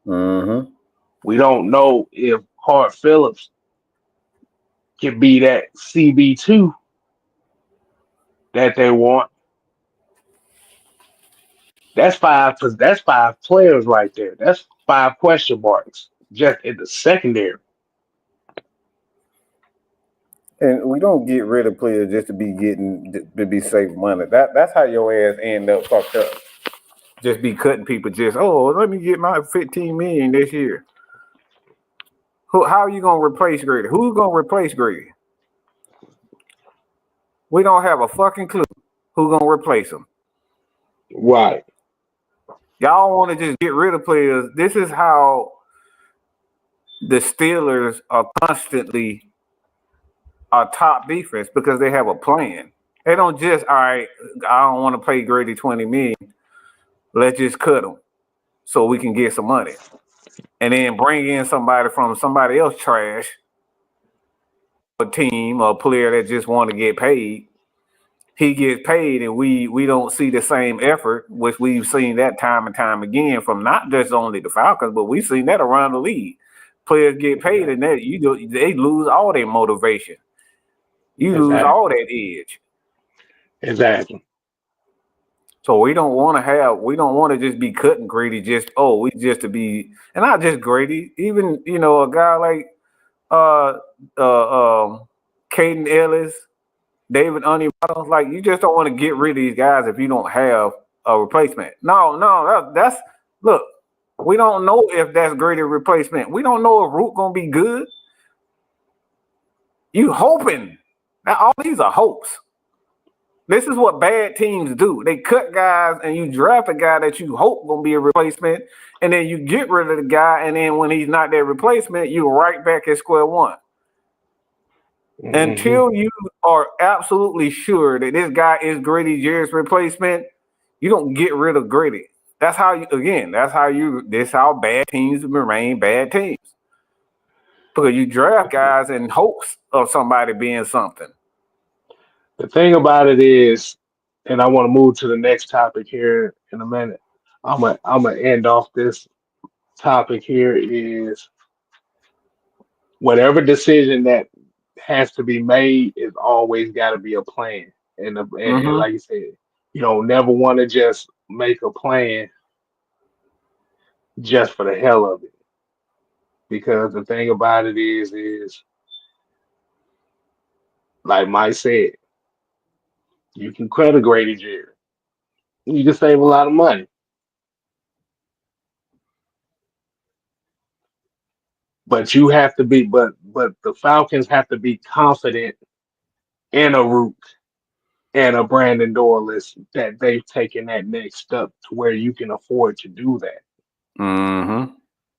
Speaker 3: Mm-hmm.
Speaker 2: We don't know if Hart Phillips can be that CB2 that they want. That's five players right there. That's five question marks just in the secondary.
Speaker 3: And we don't get rid of players just to be saving money. That's how your ass end up fucked up. Just be cutting people. Just let me get my 15 million this year. How are you gonna replace Grady? Who's gonna replace Grady? We don't have a fucking clue who's gonna replace him.
Speaker 2: Right.
Speaker 3: Y'all want to just get rid of players. This is how the Steelers are constantly our top defense because they have a plan. They don't just, all right, I don't want to pay Grady 20 million. Let's just cut him so we can get some money. And then bring in somebody from somebody else trash, a team or a player that just want to get paid. He gets paid and we don't see the same effort, which we've seen that time and time again from not just only the Falcons, but we've seen that around the league. Players get paid and that they lose all their motivation. You lose all that edge.
Speaker 2: Exactly.
Speaker 3: So we don't want to just be cutting Grady we just to be, and not just Grady, even a guy like Caden Ellis, David Onyemata. Like, you just don't want to get rid of these guys if you don't have a replacement. No, that's look. We don't know if that's Grady replacement. We don't know if Root gonna be good. You hoping. Now all these are hopes. This is what bad teams do. They cut guys and you draft a guy that you hope gonna be a replacement, and then you get rid of the guy, and then when he's not their replacement, you're right back at square one. Mm-hmm. Until you are absolutely sure that this guy is Grady Jarrett's replacement, you don't get rid of Grady. That's how bad teams remain bad teams. Because you draft guys in hopes of somebody being something.
Speaker 2: The thing about it is, and I want to move to the next topic here in a minute. I'm gonna end off this topic here is whatever decision that has to be made is always got to be a plan. And
Speaker 3: Mm-hmm.
Speaker 2: like you said, you don't never want to just make a plan just for the hell of it. Because the thing about it is like Mike said, you can cut a Grady Jarrett. You can save a lot of money. But you have to be but the Falcons have to be confident in a Rook and a Brandon Dorless that they've taken that next step to where you can afford to do that.
Speaker 3: Mm-hmm.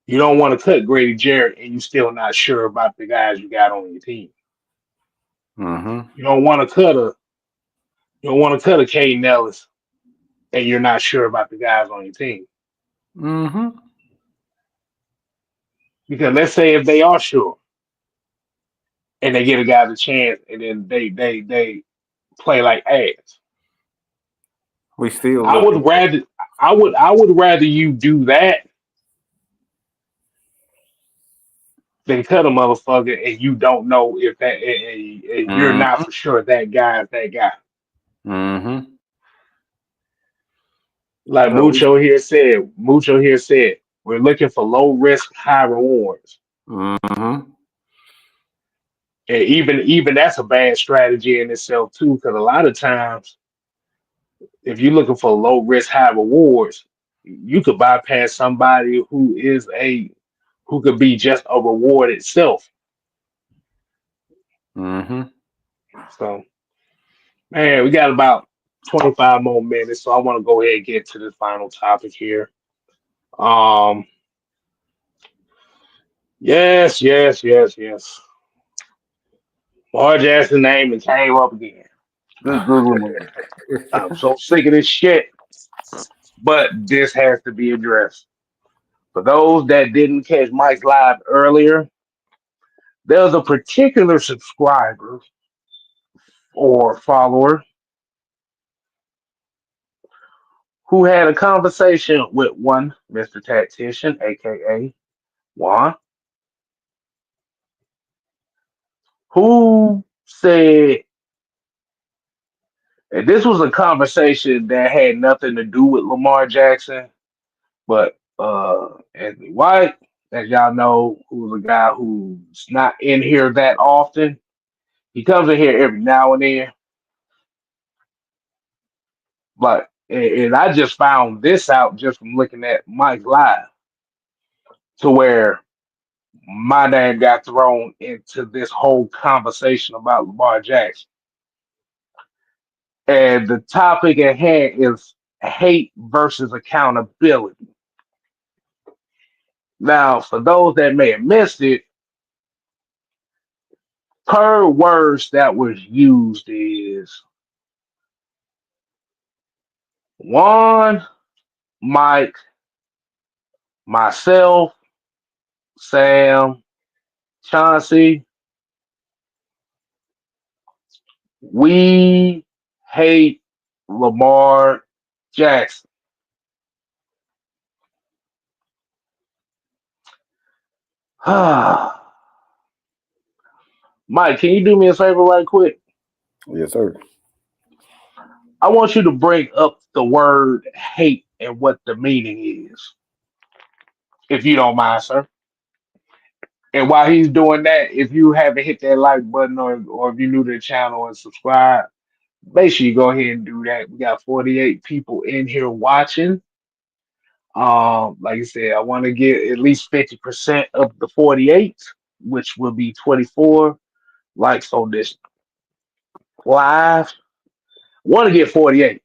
Speaker 2: You don't want to cut Grady Jarrett and you still not sure about the guys you got on your team.
Speaker 3: Mm-hmm.
Speaker 2: You don't want to cut a you don't want to cut a Caden Ellis and you're not sure about the guys on your team.
Speaker 3: Mm-hmm.
Speaker 2: Because let's say if they are sure and they get a guy the chance and then they play like ass.
Speaker 3: We still
Speaker 2: I
Speaker 3: looking.
Speaker 2: would rather I would rather you do that than cut a motherfucker and you don't know if that and you're not
Speaker 3: Mm-hmm.
Speaker 2: for sure that guy is that guy.
Speaker 3: Mm-hmm.
Speaker 2: Like
Speaker 3: So we.
Speaker 2: Mucho here said, we're looking for low risk, high rewards.
Speaker 3: Mm-hmm.
Speaker 2: And even that's a bad strategy in itself too, because a lot of times if you're looking for low risk, high rewards, you could bypass somebody who could be just a reward itself.
Speaker 3: Mm-hmm.
Speaker 2: So man, we got about 25 more minutes, so I want to go ahead and get to the final topic here. Um, yes. Lamar Jackson name and came up again. I'm so sick of this shit. But this has to be addressed. For those that didn't catch Mike's live earlier, there's a particular subscriber or follower who had a conversation with one Mr. Tactician, aka Juan, who said, and this was a conversation that had nothing to do with Lamar Jackson, but Anthony White, as y'all know, who's a guy who's not in here that often. He comes in here every now and then, but and I just found this out just from looking at Mike Live, to where my name got thrown into this whole conversation about Lamar Jackson. And the topic at hand is hate versus accountability. Now, for those that may have missed it, per words that was used is Juan, Mike, myself, Sam, Chauncey, we hate Lamar Jackson. Mike, can you do me a favor right quick?
Speaker 3: Yes, sir.
Speaker 2: I want you to bring up the word hate and what the meaning is, if you don't mind, sir. And while he's doing that, if you haven't hit that like button or if you're new to the channel and subscribe, make sure you go ahead and do that. We got 48 people in here watching. Like I said, I want to get at least 50% of the 48, which will be 24 likes on this live. Want to get 48,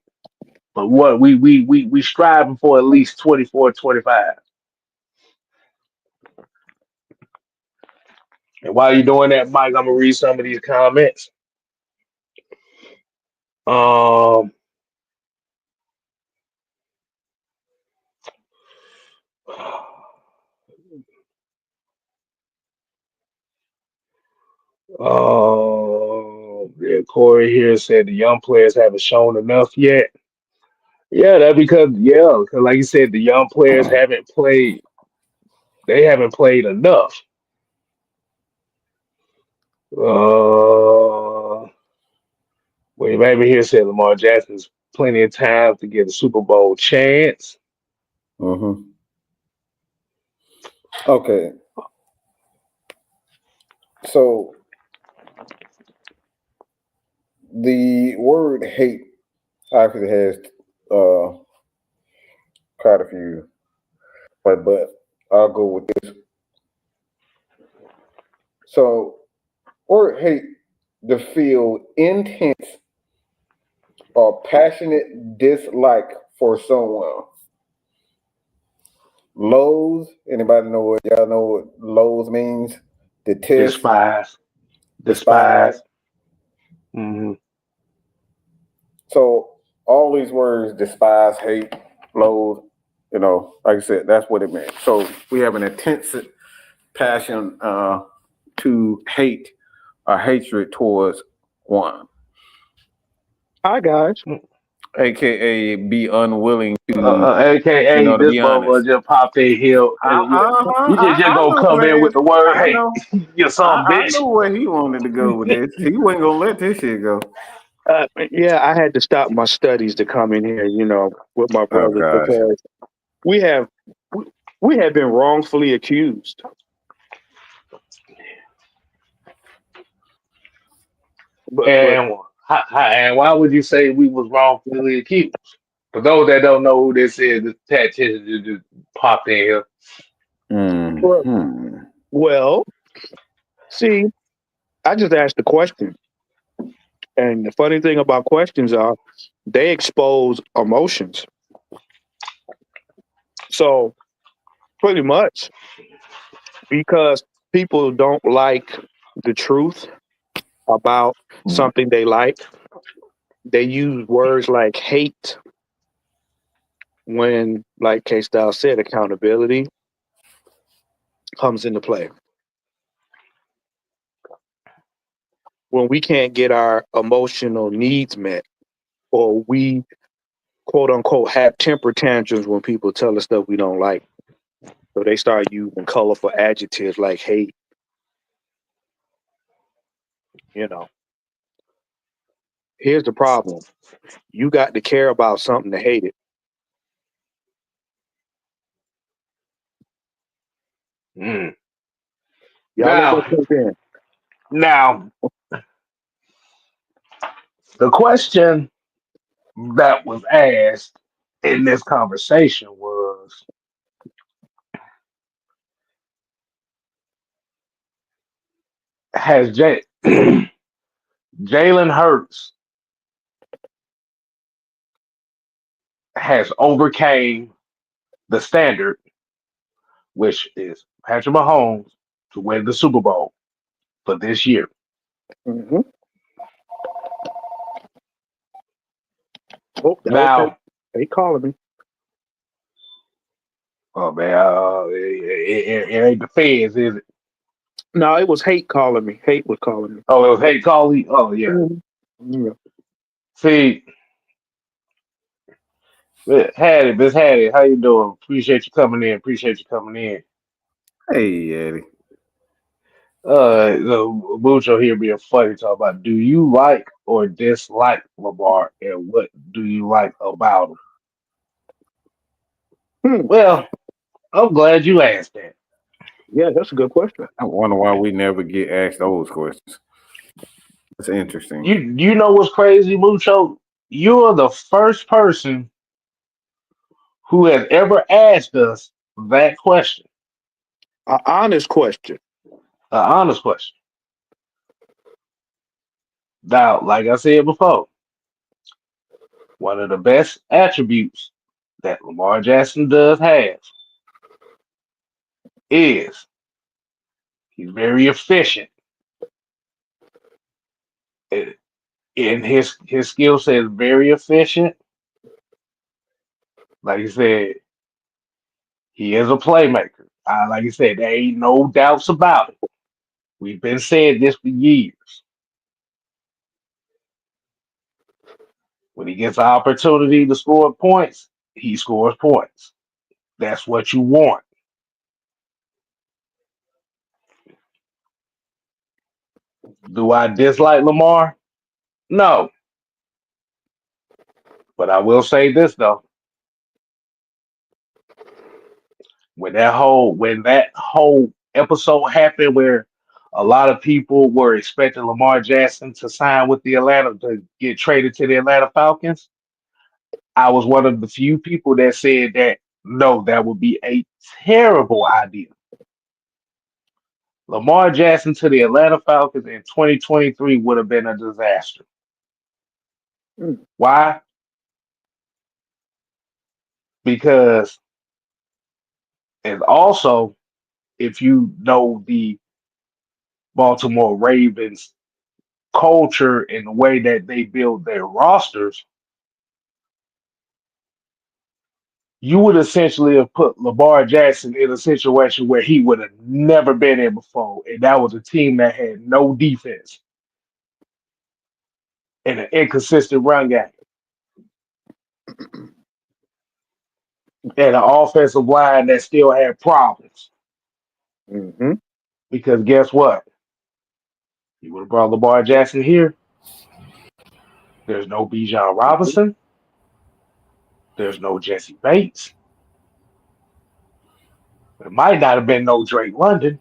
Speaker 2: but what we striving for at least 24, 25. And while you're doing that, Mike, I'm gonna read some of these comments. Um, Oh, yeah, Corey here said the young players haven't shown enough yet. Yeah, that because like you said, the young players haven't played. They haven't played enough. Uh, William Baby here said Lamar Jackson's plenty of time to get a Super Bowl chance.
Speaker 3: Mm-hmm. Okay, so the word hate actually has uh, quite a few, but I'll go with this. So, word hate to feel intense or passionate dislike for someone. Loathe. Anybody know what y'all know what loathe means? Detest,
Speaker 2: Despise,
Speaker 3: despise.
Speaker 2: despise. Hmm.
Speaker 3: So all these words, despise, hate, loathe, like I said, that's what it meant. So we have an intense passion to hate or hatred towards one,
Speaker 4: Hi guys.
Speaker 3: aka be unwilling
Speaker 2: AKA
Speaker 3: to
Speaker 2: this
Speaker 3: be honest.
Speaker 2: motherfucker just popped in here. You just
Speaker 3: I
Speaker 2: gonna
Speaker 3: know
Speaker 2: come in with
Speaker 3: where
Speaker 2: the word,
Speaker 3: I
Speaker 2: hey,
Speaker 3: know
Speaker 2: you some
Speaker 3: I
Speaker 2: bitch.
Speaker 3: know where he wanted to go with this. He wasn't gonna let this shit go.
Speaker 4: Yeah, I had to stop my studies to come in here, with my
Speaker 3: Oh
Speaker 4: brothers
Speaker 3: gosh.
Speaker 4: because we have we, we have been wrongfully accused. But
Speaker 2: And why would you say we was wrongfully accused? For those that don't know who this is, this tactician just popped in here.
Speaker 4: well,
Speaker 3: Hmm.
Speaker 4: well, see, I just asked the question, and the funny thing about questions are they expose emotions. So pretty much because people don't like the truth about something they like, they use words like hate when, like K Style said, accountability comes into play. When we can't get our emotional needs met, or we quote unquote have temper tantrums when people tell us stuff we don't like. So they start using colorful adjectives like hate, you know. Here's the problem. You got to care about something to hate it.
Speaker 2: Mm.
Speaker 4: Y'all let that
Speaker 2: Now,
Speaker 4: sink in.
Speaker 2: now, the question that was asked in this conversation was, has Jalen Hurts has overcame the standard, which is Patrick Mahomes, to win the Super Bowl for this year.
Speaker 4: Mm-hmm. Oh, that was
Speaker 2: Now,
Speaker 4: they calling me.
Speaker 2: oh man, it ain't the feds, is it?
Speaker 4: No, it was hate calling me. Hate was calling me.
Speaker 2: Oh, it was Hate Collie. Oh yeah.
Speaker 4: Mhm. Yeah.
Speaker 2: See, Hattie, Miss Hattie, how you doing? Appreciate you coming in. Appreciate you coming in.
Speaker 3: Hey Eddie.
Speaker 2: The Mucho here being funny, talk about do you like or dislike Lamar, and what do you like about him?
Speaker 4: Hmm.
Speaker 2: Well, I'm glad you asked that.
Speaker 4: Yeah, that's a good question.
Speaker 3: I wonder why we never get asked those questions. That's interesting.
Speaker 2: You know what's crazy, Mucho? You're the first person who has ever asked us that question,
Speaker 4: An honest question.
Speaker 2: an honest question. Now, like I said before, one of the best attributes that Lamar Jackson does have is he's very efficient. Uh, In his skill set is very efficient. Like you said, He is a playmaker. Like I said, there ain't no doubts about it. We've been saying this for years. When he gets an opportunity to score points, he scores points. That's what you want. Do I dislike Lamar? No. But I will say this though. When that whole episode happened where a lot of people were expecting Lamar Jackson to sign with the Atlanta to get traded to the Atlanta Falcons, I was one of the few people that said that no, that would be a terrible idea. Lamar Jackson to the Atlanta Falcons in 2023 would have been a disaster.
Speaker 4: Mm.
Speaker 2: Why? Because, and also, if you know the Baltimore Ravens culture and the way that they build their rosters, you would essentially have put Lamar Jackson in a situation where he would have never been in before. And that was a team that had no defense and an inconsistent run game and an offensive line that still had problems.
Speaker 4: Mm-hmm.
Speaker 2: Because guess what? You would have brought Lamar Jackson here. There's no Bijan Robinson. There's no Jesse Bates. There might not have been no Drake London.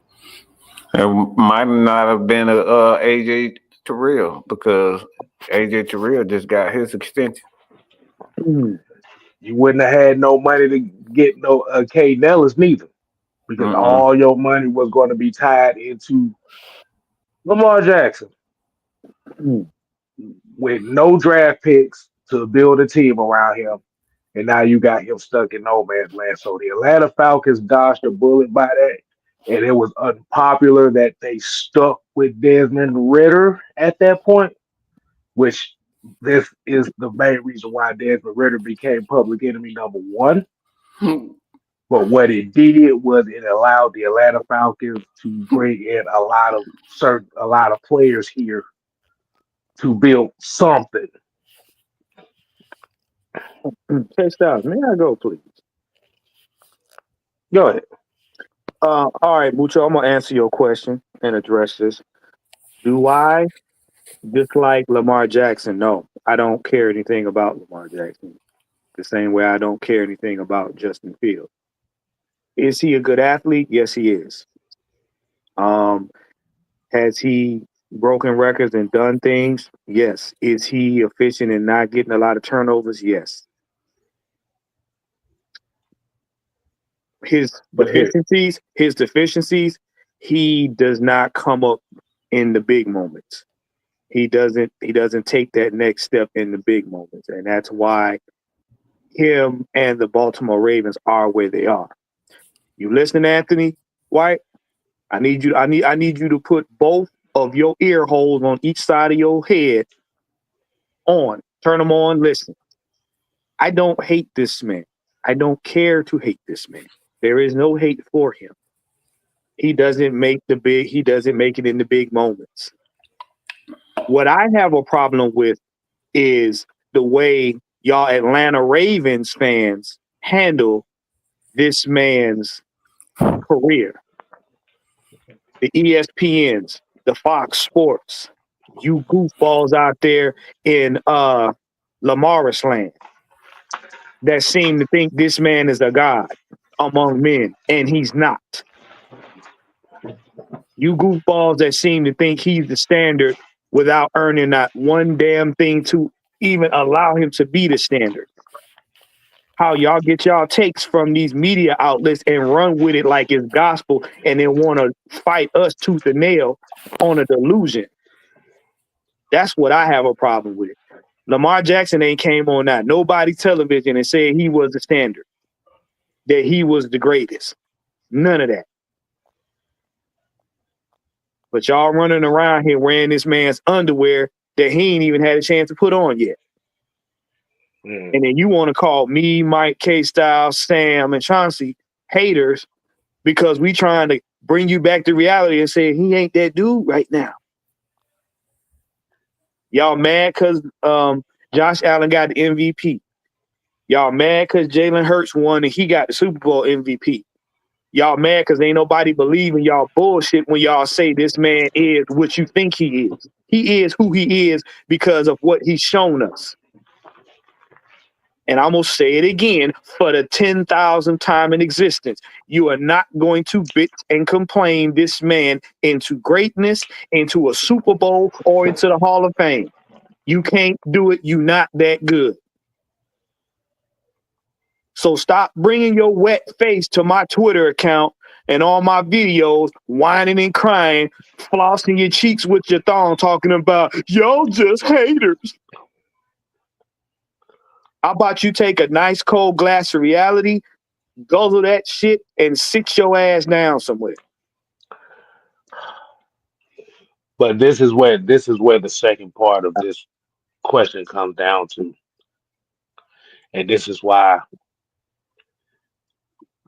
Speaker 3: It might not have been a AJ Terrell because AJ Terrell just got his extension.
Speaker 4: Mm.
Speaker 2: You wouldn't have had no money to get no K Nellis neither, because all your money was going to be tied into Lamar Jackson
Speaker 4: Mm.
Speaker 2: with no draft picks to build a team around him. And now you got him stuck in no man's land. So the Atlanta Falcons dodged a bullet by that. And it was unpopular that they stuck with Desmond Ritter at that point, which this is the main reason why Desmond Ritter became public enemy number one. But what it did was it allowed the Atlanta Falcons to bring in a lot of players here to build something.
Speaker 4: Check out. May I go, please?
Speaker 2: Go ahead.
Speaker 4: All right, Mucho, I'm gonna answer your question and address this. Do I dislike Lamar Jackson? No, I don't care anything about Lamar Jackson. The same way I don't care anything about Justin Fields. Is he a good athlete? Yes, he is. Has he broken records and done things? Yes. Is he efficient and not getting a lot of turnovers? Yes. His deficiencies, he does not come up in the big moments. He doesn't take that next step in the big moments. And that's why him and the Baltimore Ravens are where they are. You listen, Anthony White? I need you to put both of your ear holes on each side of your head on. Turn them on, listen. I don't hate this man. I don't care to hate this man. There is no hate for him. He doesn't make it in the big moments. What I have a problem with is the way y'all Atlanta Ravens fans handle this man's career. The ESPNs, the Fox Sports, you goofballs out there in Lamaris land that seem to think this man is a god among men, and he's not. You goofballs that seem to think he's the standard without earning not one damn thing to even allow him to be the standard. How y'all get y'all takes from these media outlets and run with it like it's gospel and then want to fight us tooth and nail on a delusion. That's what I have a problem with. Lamar Jackson ain't came on that nobody television and said he was the standard, that he was the greatest. None of that. But y'all running around here wearing this man's underwear that he ain't even had a chance to put on yet. And then you want to call me, Mike, K-Style, Sam, and Chauncey haters because we trying to bring you back to reality and say he ain't that dude right now. Y'all mad because Josh Allen got the MVP. Y'all mad because Jalen Hurts won and he got the Super Bowl MVP. Y'all mad because ain't nobody believing y'all bullshit when y'all say this man is what you think he is. He is who he is because of what he's shown us. And I'm going to say it again for the 10,000th time in existence. You are not going to bitch and complain this man into greatness, into a Super Bowl, or into the Hall of Fame. You can't do it. You're not that good. So stop bringing your wet face to my Twitter account and all my videos, whining and crying, flossing your cheeks with your thumb, talking about, y'all just haters. How about you take a nice cold glass of reality, guzzle that shit, and sit your ass down somewhere?
Speaker 2: But this is where the second part of this question comes down to. And this is why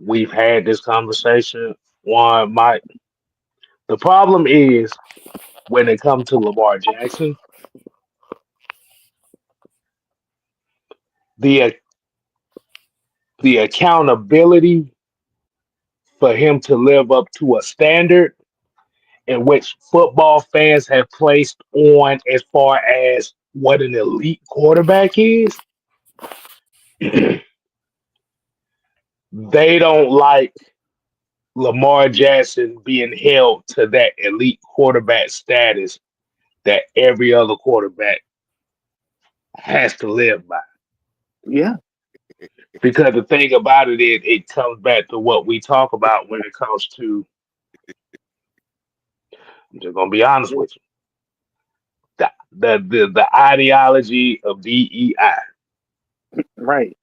Speaker 2: we've had this conversation. One, the problem is when it comes to Lamar Jackson, the accountability for him to live up to a standard in which football fans have placed on as far as what an elite quarterback is, they don't like Lamar Jackson being held to that elite quarterback status that every other quarterback has to live by.
Speaker 4: Yeah.
Speaker 2: Because the thing about it is, it comes back to what we talk about when it comes to, I'm just going to be honest with you, the ideology of DEI.
Speaker 4: Right.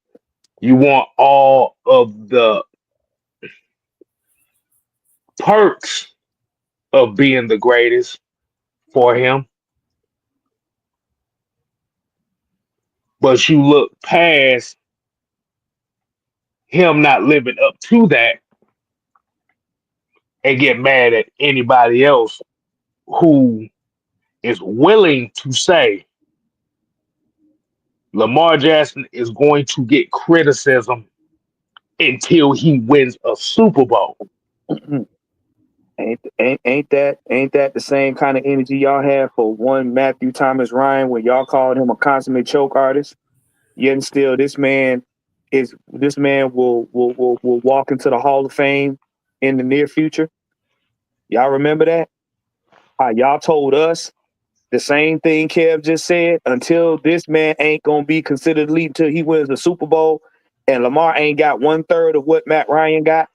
Speaker 2: You want all of the perks of being the greatest for him, but you look past him not living up to that and get mad at anybody else who is willing to say Lamar Jackson is going to get criticism until he wins a Super Bowl.
Speaker 4: Ain't that the same kind of energy y'all have for one Matthew Thomas Ryan when y'all called him a consummate choke artist? Yet and still, this man will walk into the Hall of Fame in the near future. Y'all remember that? Y'all told us the same thing Kev just said. Until this man ain't gonna be considered elite until he wins the Super Bowl, and Lamar ain't got 1/3 of what Matt Ryan got.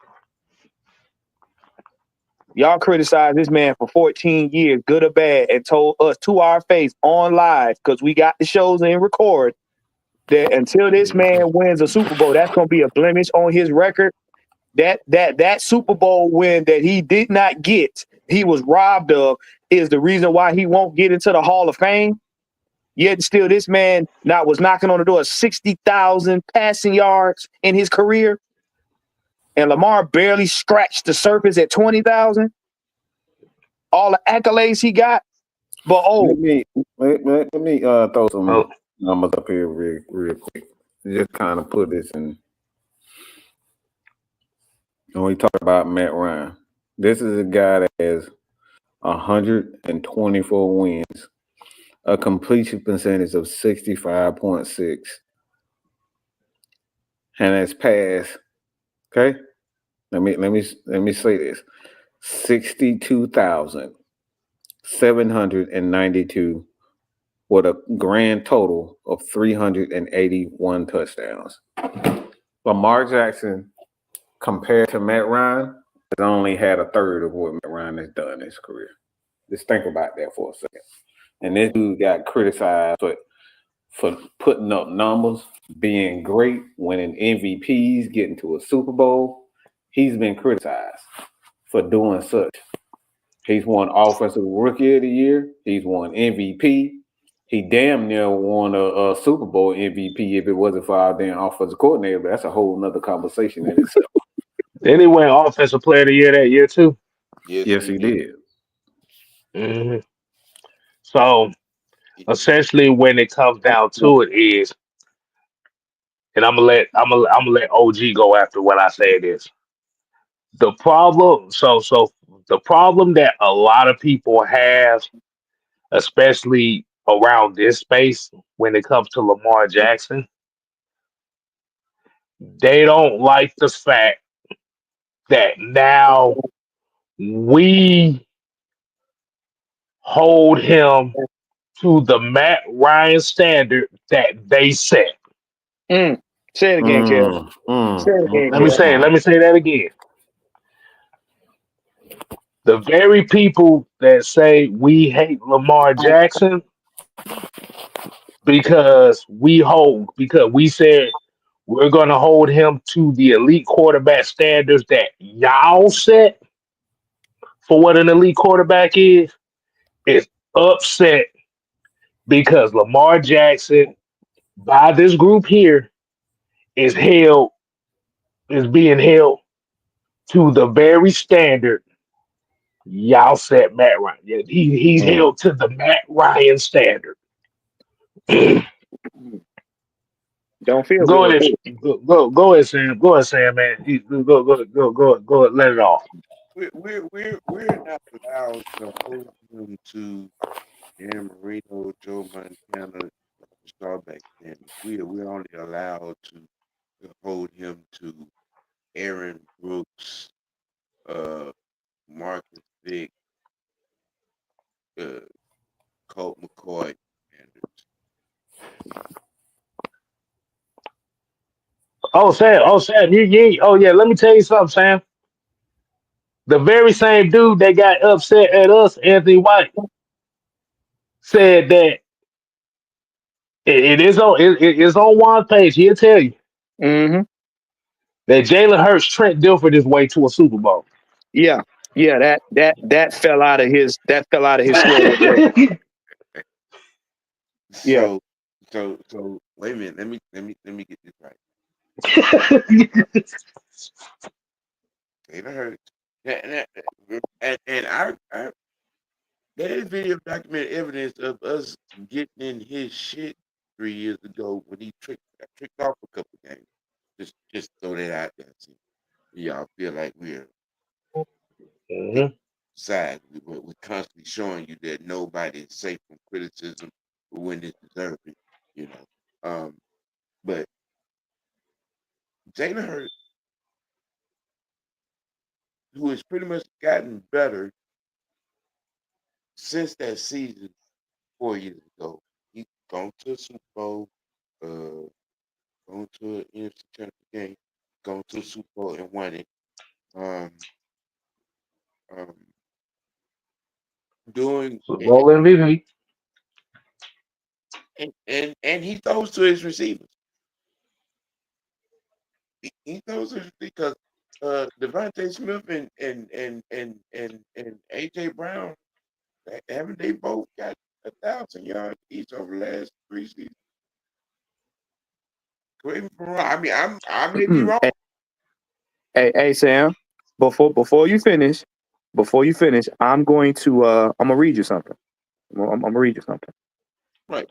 Speaker 4: Y'all criticized this man for 14 years, good or bad, and told us to our face on live, because we got the shows and record, that until this man wins a Super Bowl, that's going to be a blemish on his record. That Super Bowl win that he did not get, he was robbed of, is the reason why he won't get into the Hall of Fame. Yet still, this man was knocking on the door of 60,000 passing yards in his career, and Lamar barely scratched the surface at 20,000. All the accolades he got, but
Speaker 3: let me throw some numbers up here real quick. Just kind of put this in. When we talk about Matt Ryan, this is a guy that has 124 wins, a completion percentage of 65.6, and has passed. Okay, let me say this: 62,792 with a grand total of 381 touchdowns. Lamar Jackson, compared to Matt Ryan, has only had 1/3 of what Matt Ryan has done in his career. Just think about that for a second. And this dude got criticized for putting up numbers, being great, winning MVPs, getting to a Super Bowl. He's been criticized for doing such. He's won Offensive Rookie of the Year. He's won MVP. He damn near won a Super Bowl MVP if it wasn't for our damn offensive coordinator, but that's a whole nother conversation in itself.
Speaker 2: Then he went offensive player of the year that year too.
Speaker 3: Yes, he did.
Speaker 2: hmm So essentially, when it comes down to it, is and I'm gonna let OG go after what I say. It is the problem. So the problem that a lot of people have, especially around this space, when it comes to Lamar Jackson, they don't like the fact that now we hold him to the Matt Ryan standard that they set.
Speaker 4: Say it again, Kev. Say it again,
Speaker 2: Let me
Speaker 4: Kev.
Speaker 2: say it. Let me say that again. The very people that say we hate Lamar Jackson because we said we're going to hold him to the elite quarterback standards that y'all set for what an elite quarterback is upset because Lamar Jackson by this group here is held is being held to the very standard y'all set Matt Ryan. Yeah, he's held to the Matt Ryan standard.
Speaker 4: Don't feel
Speaker 2: Go
Speaker 4: good.
Speaker 2: ahead, go ahead, Sam. Go ahead, Sam, man. Go. Let it off.
Speaker 5: We're not allowed to hold him to Dan Marino, Joe Montana, Starback standards. We're only allowed to hold him to Aaron Brooks, Marcus Vick, uh, Colt McCoy standards.
Speaker 2: Sam, oh yeah. Let me tell you something, Sam. The very same dude that got upset at us, Anthony White, said that it is on one page. He'll tell you
Speaker 4: Mm-hmm.
Speaker 2: that Jalen Hurts, Trent Dilfer his way to a Super Bowl.
Speaker 4: Yeah. Yeah, that fell out of his sword. Yeah.
Speaker 5: So wait a minute. Let me get this right. Taylor Hurts. And our there is video documented evidence of us getting in his shit 3 years ago when he tricked off a couple games. Just throw that out there. See, y'all feel like we're taking
Speaker 2: Mhm.
Speaker 5: sides. We're constantly showing you that nobody is safe from criticism when it's deserved. You know, but Jalen Hurts, who has pretty much gotten better since that season 4 years ago, he's gone to a Super Bowl, gone to an NFC Championship game, gone to a Super Bowl and won it. Um, um, doing
Speaker 2: Super Bowl MVP.
Speaker 5: and he throws to his receivers. He throws to his because Devontae Smith and AJ Brown haven't they both got 1,000 yards each over the last 3 seasons? Correct me if I'm wrong. I mean, I may be wrong.
Speaker 4: Hey, Sam. Before you finish, I'm gonna read you something. I'm gonna read you something.
Speaker 5: Right.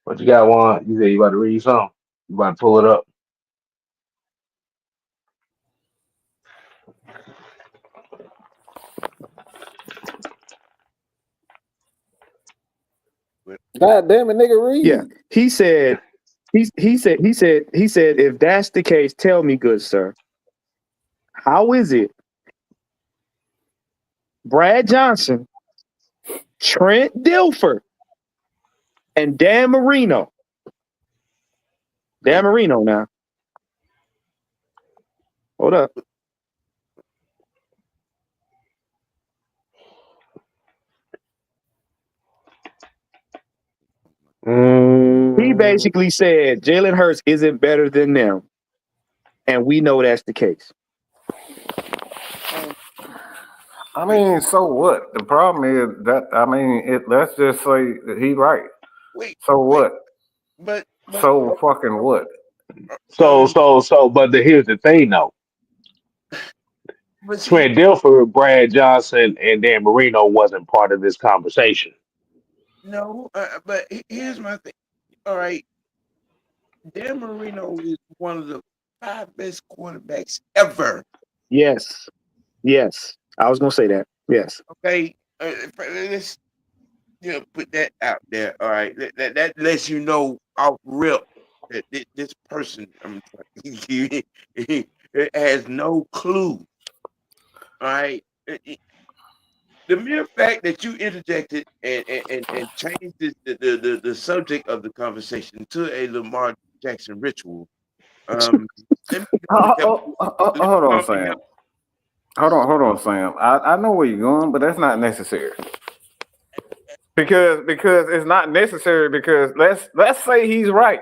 Speaker 2: What you got, Juan? You said you about to read something. You about to pull it up.
Speaker 5: But
Speaker 3: God damn it, nigga, read.
Speaker 4: Yeah. He said, if that's the case, tell me, good sir, how is it Brad Johnson, Trent Dilfer, and Dan Marino now. Hold up. He basically said Jalen Hurts isn't better than them. And we know that's the case.
Speaker 3: I mean, so what? The problem is that let's just say that he right.
Speaker 5: Wait,
Speaker 3: So
Speaker 5: wait,
Speaker 3: what?
Speaker 5: but
Speaker 3: So fucking what?
Speaker 5: um,
Speaker 2: But here's the thing though.
Speaker 5: but see,
Speaker 2: Trent Dilfer, Brad Johnson, and Dan Marino wasn't part of this conversation.
Speaker 5: no, but here's my thing. All right, Dan Marino is one of the 5 best quarterbacks ever.
Speaker 4: Yes. Yes. I was gonna say that. Yes.
Speaker 5: Okay, let's put that out there. All right, that lets you know off rip that this person he has no clue. All right. The mere fact that you interjected and changed the subject of the conversation to a Lamar Jackson ritual. Let me help you. Let
Speaker 3: Hold
Speaker 5: me
Speaker 3: on,
Speaker 5: help you
Speaker 3: Sam.
Speaker 5: help.
Speaker 3: Hold on, Sam. I know where you're going, but that's not necessary. Because it's not necessary because let's say he's right.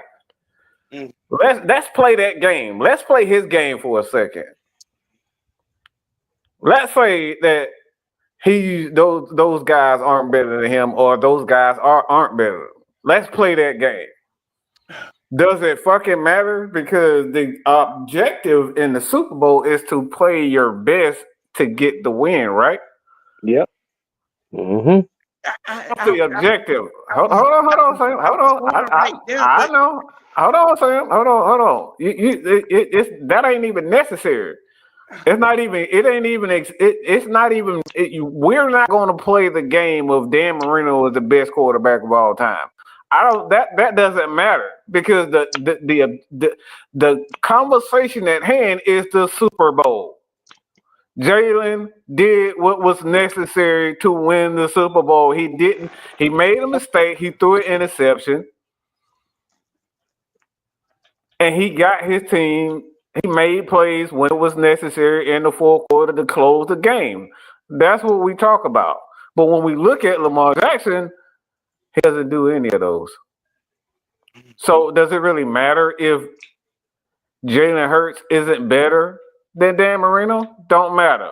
Speaker 5: Mm.
Speaker 3: Let's play that game. Let's play his game for a second. Let's say that those guys aren't better than him or those guys aren't better. Let's play that game. Does it fucking matter? Because the objective in the Super Bowl is to play your best to get the win, right?
Speaker 4: Yep.
Speaker 2: Mm-hmm.
Speaker 3: What's the objective?
Speaker 5: I
Speaker 3: Hold
Speaker 5: was,
Speaker 3: on,
Speaker 5: I
Speaker 3: hold on,
Speaker 5: was,
Speaker 3: Sam.
Speaker 5: I
Speaker 3: Hold
Speaker 5: was
Speaker 3: on.
Speaker 5: going right there,
Speaker 3: I
Speaker 5: but
Speaker 3: know. Hold on, Sam. Hold on. It's that ain't even necessary. It's not even. It ain't even. It's not even. We're not going to play the game of Dan Marino is the best quarterback of all time. I don't. That doesn't matter because the conversation at hand is the Super Bowl. Jalen did what was necessary to win the Super Bowl. He didn't. He made a mistake. He threw an interception, and he got his team. He made plays when it was necessary in the fourth quarter to close the game. That's what we talk about. But when we look at Lamar Jackson, he doesn't do any of those. So does it really matter if Jalen Hurts isn't better than Dan Marino? Don't matter.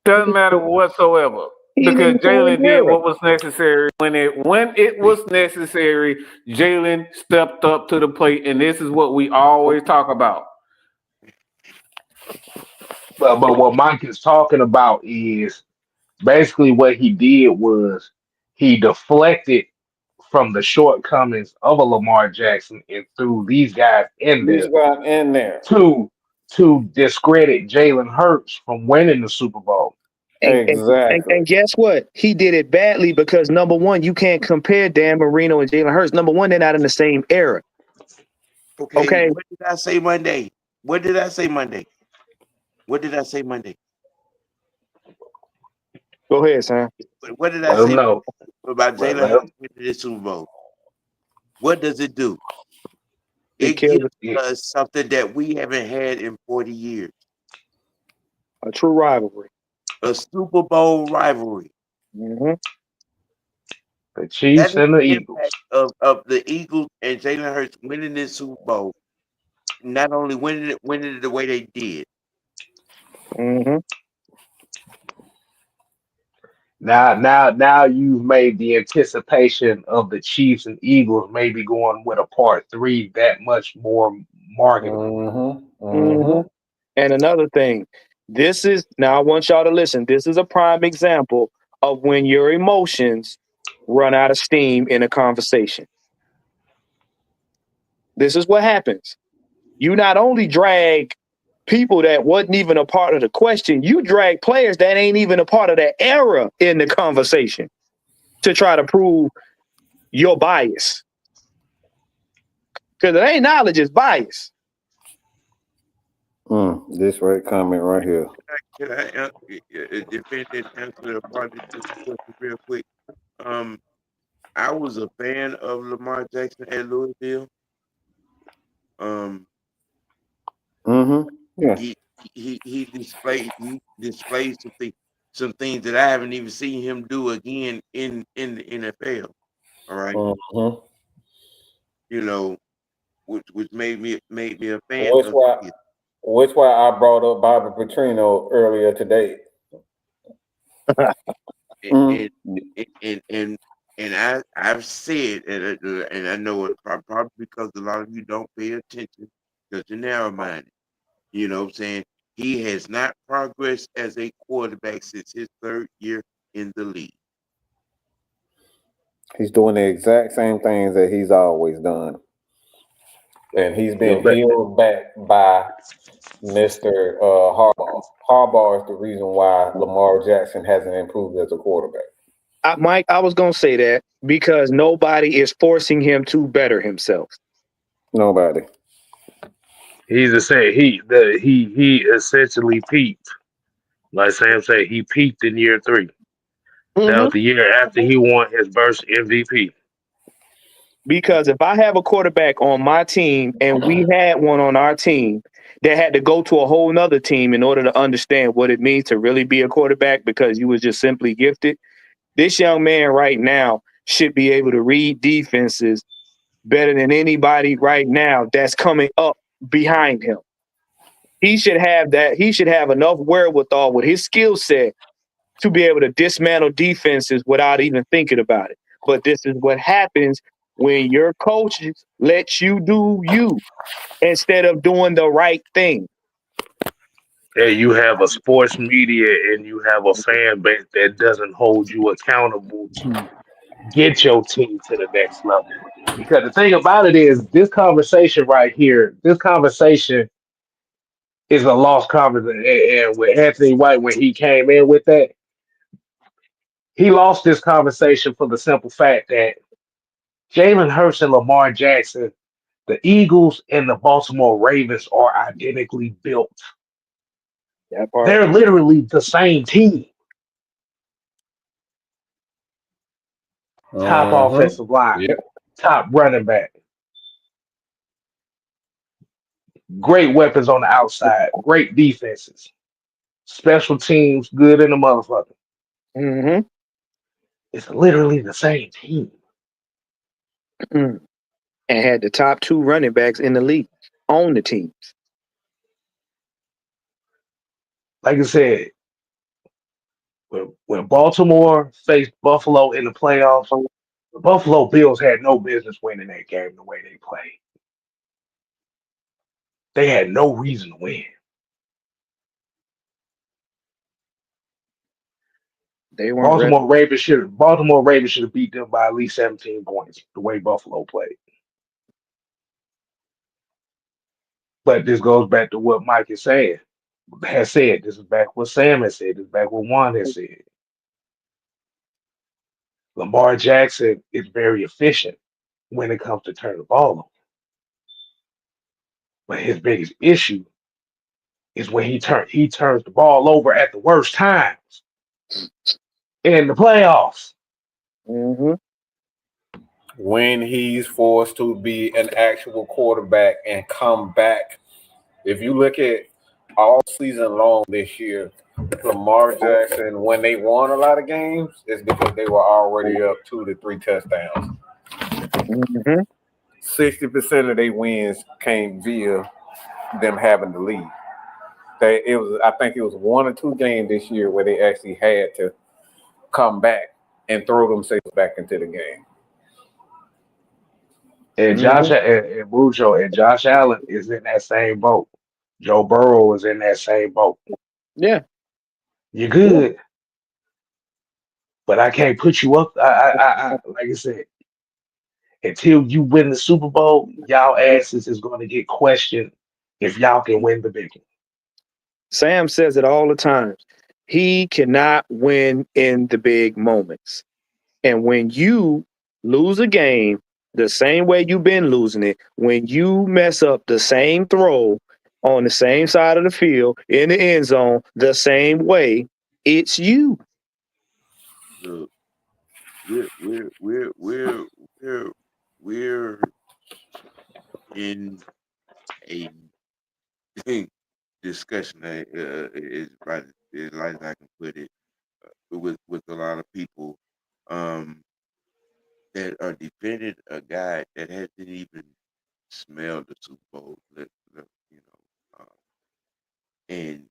Speaker 3: Doesn't matter whatsoever
Speaker 4: He ain't
Speaker 3: because
Speaker 4: even playing
Speaker 3: Jalen did
Speaker 4: good.
Speaker 3: what was necessary when it was necessary. Jalen stepped up to the plate, and this is what we always talk about.
Speaker 2: But what Mike is talking about is basically what he did was he deflected from the shortcomings of a Lamar Jackson and threw these guys in
Speaker 3: He's
Speaker 2: there
Speaker 3: got in there
Speaker 2: to discredit Jalen Hurts from winning the Super Bowl.
Speaker 3: exactly.
Speaker 4: And guess what? He did it badly because number one, you can't compare Dan Marino and Jalen Hurts. Number one, they're not in the same era.
Speaker 5: okay,
Speaker 4: Okay,
Speaker 5: what did I say Monday? What did I say Monday? What did I say Monday?
Speaker 4: go ahead, Sam.
Speaker 5: What did I
Speaker 2: Let them
Speaker 5: say
Speaker 2: know.
Speaker 5: about Jalen
Speaker 2: Let
Speaker 5: Hurts
Speaker 2: them,
Speaker 5: winning the Super Bowl? What does it do?
Speaker 4: It
Speaker 5: It gives
Speaker 4: killed
Speaker 2: yeah.
Speaker 5: us something that we haven't had in 40 years.
Speaker 4: a true rivalry.
Speaker 5: A Super Bowl rivalry.
Speaker 4: Mm-hmm.
Speaker 2: The
Speaker 5: That
Speaker 2: Chiefs
Speaker 5: is
Speaker 2: and the
Speaker 5: the
Speaker 2: Eagles.
Speaker 5: impact of the Eagles and Jalen Hurts winning this Super Bowl. Not only winning it the way they did.
Speaker 4: Mm-hmm.
Speaker 2: Now you've made the anticipation of the Chiefs and Eagles maybe going with a part three that much more marketable.
Speaker 3: Mm-hmm.
Speaker 4: Mm-hmm.
Speaker 3: Mm-hmm.
Speaker 4: And another thing, this is now I want y'all to listen. This is a prime example of when your emotions run out of steam in a conversation. This is what happens. You not only drag people that wasn't even a part of the question, you drag players that ain't even a part of the era in the conversation to try to prove your bias. Because it ain't knowledge, it's bias.
Speaker 3: This right comment right here.
Speaker 5: Can I defend and answer a part of this question real quick? Um, I was a fan of Lamar Jackson at Louisville. Um,
Speaker 3: Mm-hmm. Yeah.
Speaker 5: he he displayed some things that I haven't even seen him do again in the NFL. All right,
Speaker 3: Mm-hmm.
Speaker 5: you know, which made me a fan
Speaker 3: Which
Speaker 5: of
Speaker 3: why
Speaker 5: his.
Speaker 3: which why I brought up Bobby Petrino earlier today. Mm.
Speaker 5: And I've said, and I know it probably because a lot of you don't pay attention because you're narrow minded. You know what I'm saying? He has not progressed as a quarterback since his third year in the league.
Speaker 3: He's doing the exact same things that he's always done. And he's been
Speaker 2: But
Speaker 3: held back by Mr. Harbaugh. Harbaugh is the reason why Lamar Jackson hasn't improved as a quarterback.
Speaker 4: Mike, I was gonna say that because nobody is forcing him to better himself.
Speaker 3: Nobody.
Speaker 2: he's a say he essentially peaked. Like Sam said, he peaked in year 3. That
Speaker 4: Mm-hmm.
Speaker 2: was the year after he won his first MVP.
Speaker 4: Because if I have a quarterback on my team and we had one on our team that had to go to a whole nother team in order to understand what it means to really be a quarterback because you was just simply gifted, this young man right now should be able to read defenses better than anybody right now that's coming up behind him. He should have that. He should have enough wherewithal with his skill set to be able to dismantle defenses without even thinking about it. But this is what happens when your coaches let you do you instead of doing the right thing.
Speaker 2: And you have a sports media and you have a fan base that doesn't hold you accountable to get your team to the next level. Because the thing about it is, this conversation right here, this conversation is a lost conversation. And with Anthony White, when he came in with that, he lost this conversation for the simple fact that Jalen Hurts and Lamar Jackson, the Eagles and the Baltimore Ravens are identically built.
Speaker 4: That part.
Speaker 2: They're literally the same team. Top
Speaker 3: Mm-hmm.
Speaker 2: offensive line,
Speaker 3: Yep.
Speaker 2: top running back, great weapons on the outside, great defenses, special teams, good in the motherfucker.
Speaker 4: Mm-hmm.
Speaker 2: It's literally the same team.
Speaker 4: And had the top 2 running backs in the league on the teams.
Speaker 2: Like I said, when Baltimore faced Buffalo in the playoffs, the Buffalo Bills had no business winning that game the way they played. They had no reason to win.
Speaker 4: They weren't ready.
Speaker 2: Baltimore Ravens should have beat them by at least 17 points the way Buffalo played. But this goes back to what Mike is saying. Has said. This is back what Sam has said. This is back what Juan has said. Lamar Jackson is very efficient when it comes to turn the ball over. But his biggest issue is when he turns the ball over at the worst times in the playoffs.
Speaker 4: Mm-hmm.
Speaker 3: When he's forced to be an actual quarterback and come back. If you look at all season long this year, Lamar Jackson, when they won a lot of games, it's because they were already up 2 to 3 touchdowns.
Speaker 4: Mm-hmm.
Speaker 3: 60% of their wins came via them having the lead. I think it was 1 or 2 games this year where they actually had to come back and throw themselves back into the game.
Speaker 2: And
Speaker 4: Mm-hmm.
Speaker 2: and Mujo and Josh Allen is in that same boat. Joe Burrow is in that same boat.
Speaker 4: Yeah.
Speaker 2: You're good, but I can't put you up. Like I said, until you win the Super Bowl, y'all asses is going to get questioned if y'all can win the big one.
Speaker 4: Sam says it all the time. He cannot win in the big moments. And when you lose a game the same way you've been losing it, when you mess up the same throw on the same side of the field in the end zone the same way, it's you.
Speaker 5: Look, we're in a discussion is right as light as I can put it with a lot of people um that are defending a guy that hasn't even smelled the Super Bowl, you know, and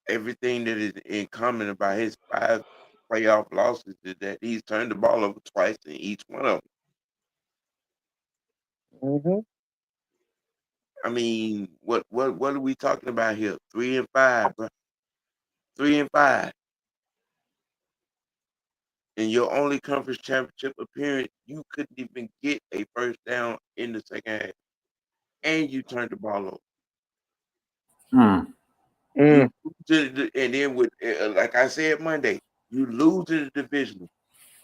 Speaker 5: everything that is in common about his 5 playoff losses is that he's turned the ball over twice in each one of them.
Speaker 4: Mm-hmm.
Speaker 5: I mean, what are we talking about here? 3 and 5, bro. 3 and 5. In your only conference championship appearance, you couldn't even get a first down in the second half, and you turned the ball over.
Speaker 3: Mm.
Speaker 5: You and then with like I said Monday, you lose to the divisional.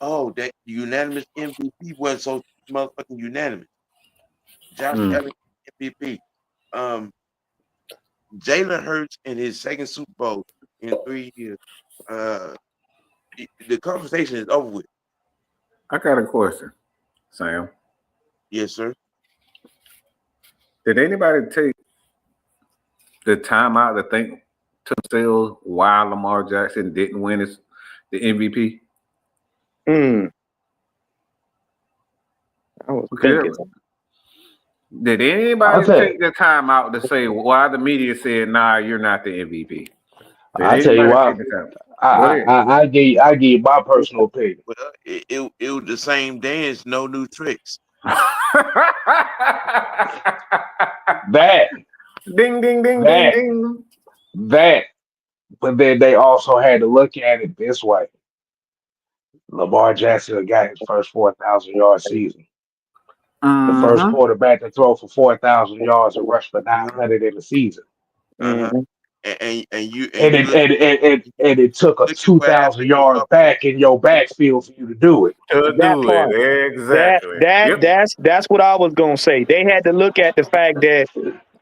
Speaker 5: Oh, that unanimous MVP wasn't so motherfucking unanimous. Josh Allen MVP. Jalen Hurts in his second Super Bowl in 3 years. The conversation is over with.
Speaker 3: I got a question, Sam.
Speaker 5: Yes, sir.
Speaker 3: Did anybody take the time out to think to themselves why Lamar Jackson didn't win the MVP?
Speaker 4: I was thinking.
Speaker 3: Did anybody take the time out to say why the media said, "Nah, you're not the MVP"?
Speaker 2: I'll tell you why. I give you my personal opinion.
Speaker 5: Well, it was the same dance, no new tricks.
Speaker 2: That
Speaker 3: ding ding ding ding ding.
Speaker 2: That, but then they also had to look at it this way. Lamar Jackson got his first 4,000-yard season. The first quarterback to throw for 4,000 yards and rush for 900 in the season.
Speaker 5: And
Speaker 2: it took a 2,000 yard back in your backfield for you to do it.
Speaker 3: Exactly.
Speaker 4: That's what I was gonna say. They had to look at the fact that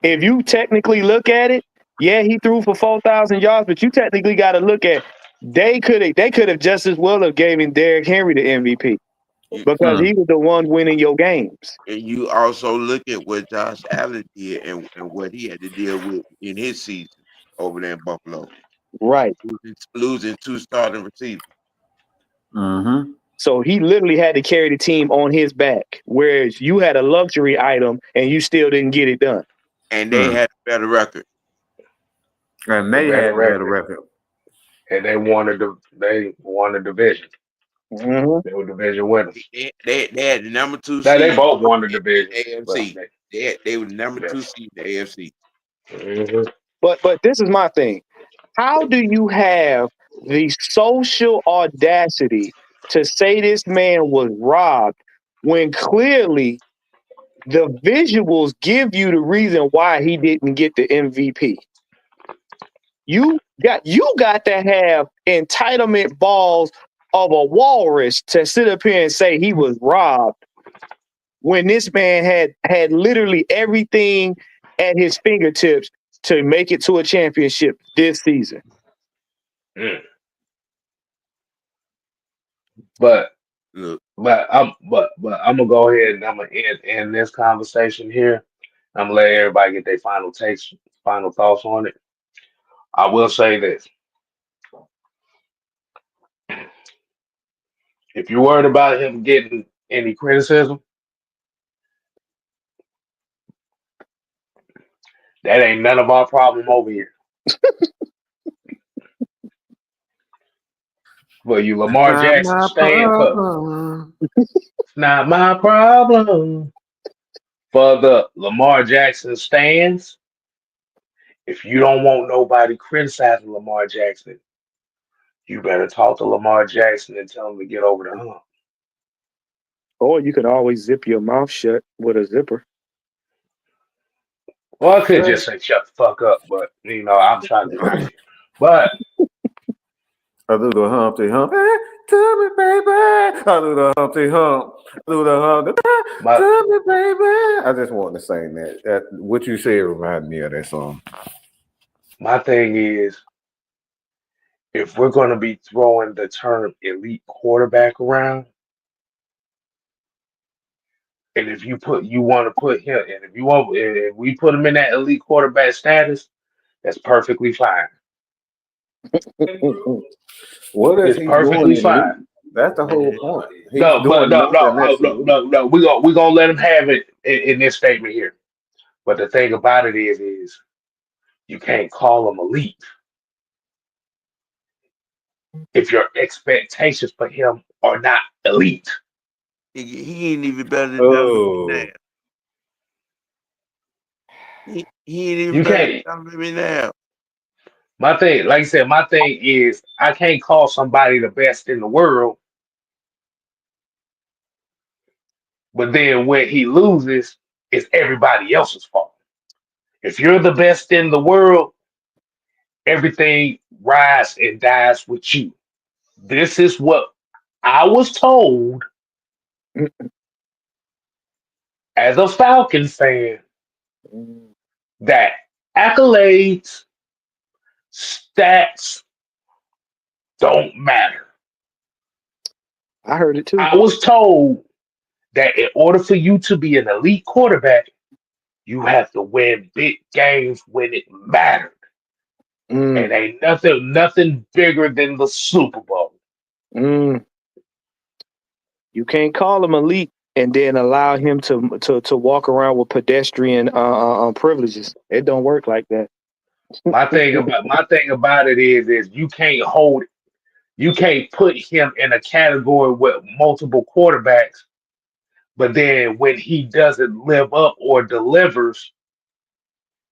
Speaker 4: if you technically look at it, yeah, he threw for 4,000 yards, but you technically got to look at they could have just as well have given Derrick Henry the MVP because he was the one winning your games.
Speaker 5: And you also look at what Josh Allen did and what he had to deal with in his season over there in Buffalo.
Speaker 4: Right.
Speaker 5: Losing 2 starting receivers.
Speaker 4: So he literally had to carry the team on his back, whereas you had a luxury item and you still didn't get it done.
Speaker 5: And they had a better record.
Speaker 3: And they had a better record.
Speaker 2: And they won a division. They were division winners.
Speaker 5: They had the number 2
Speaker 2: seed.
Speaker 5: They
Speaker 2: both won the division.
Speaker 5: AFC. They were the number 2 seed in the AFC.
Speaker 4: But this is my thing. How do you have the social audacity to say this man was robbed when clearly the visuals give you the reason why he didn't get the MVP? You got to have entitlement balls of a walrus to sit up here and say he was robbed when this man had literally everything at his fingertips to make it to a championship this season.
Speaker 2: But I'm gonna go ahead and I'm gonna end this conversation here. I'm gonna let everybody get their final thoughts on it. I will say this. If you're worried about him getting any criticism, that ain't none of our problem over here. For you, Lamar Jackson staying for. It's not my problem. For the Lamar Jackson stands, if you don't want nobody criticizing Lamar Jackson, you better talk to Lamar Jackson and tell him to get over the hump.
Speaker 4: Or you can always zip your mouth shut with a zipper.
Speaker 2: Well, I could just say shut the fuck up, but I'm trying to be nice here. But
Speaker 3: I do the Humpty Hump. Tell me, baby. I do the Humpty Hump. Do the Humpty. Tell me, baby. I just want to sing that. That what you said reminded me of that song.
Speaker 2: My thing is, if we're going to be throwing the term elite quarterback around, and if want to put him, and if we put him in that elite quarterback status, that's perfectly fine.
Speaker 3: What is
Speaker 2: it's perfectly fine?
Speaker 3: That's the whole point.
Speaker 2: No. We're gonna let him have it in this statement here. But the thing about it is you can't call him elite. if your expectations for him are not elite.
Speaker 5: He ain't even better than
Speaker 3: Oh,
Speaker 5: now. He ain't even
Speaker 2: You
Speaker 5: better
Speaker 2: can't.
Speaker 5: than me now.
Speaker 2: My thing, like I said, my thing is I can't call somebody the best in the world, but then when he loses, it's everybody else's fault. If you're the best in the world, everything rides and dies with you. This is what I was told as a Falcons fan, that accolades, stats don't matter.
Speaker 4: I heard it too.
Speaker 2: I was told that in order for you to be an elite quarterback, you have to win big games when it mattered.
Speaker 4: Mm,
Speaker 2: And ain't nothing bigger than the Super Bowl.
Speaker 4: mm. You can't call him elite and then allow him to walk around with pedestrian privileges. It don't work like that.
Speaker 2: My thing about it is you can't put him in a category with multiple quarterbacks, but then when he doesn't live up or delivers,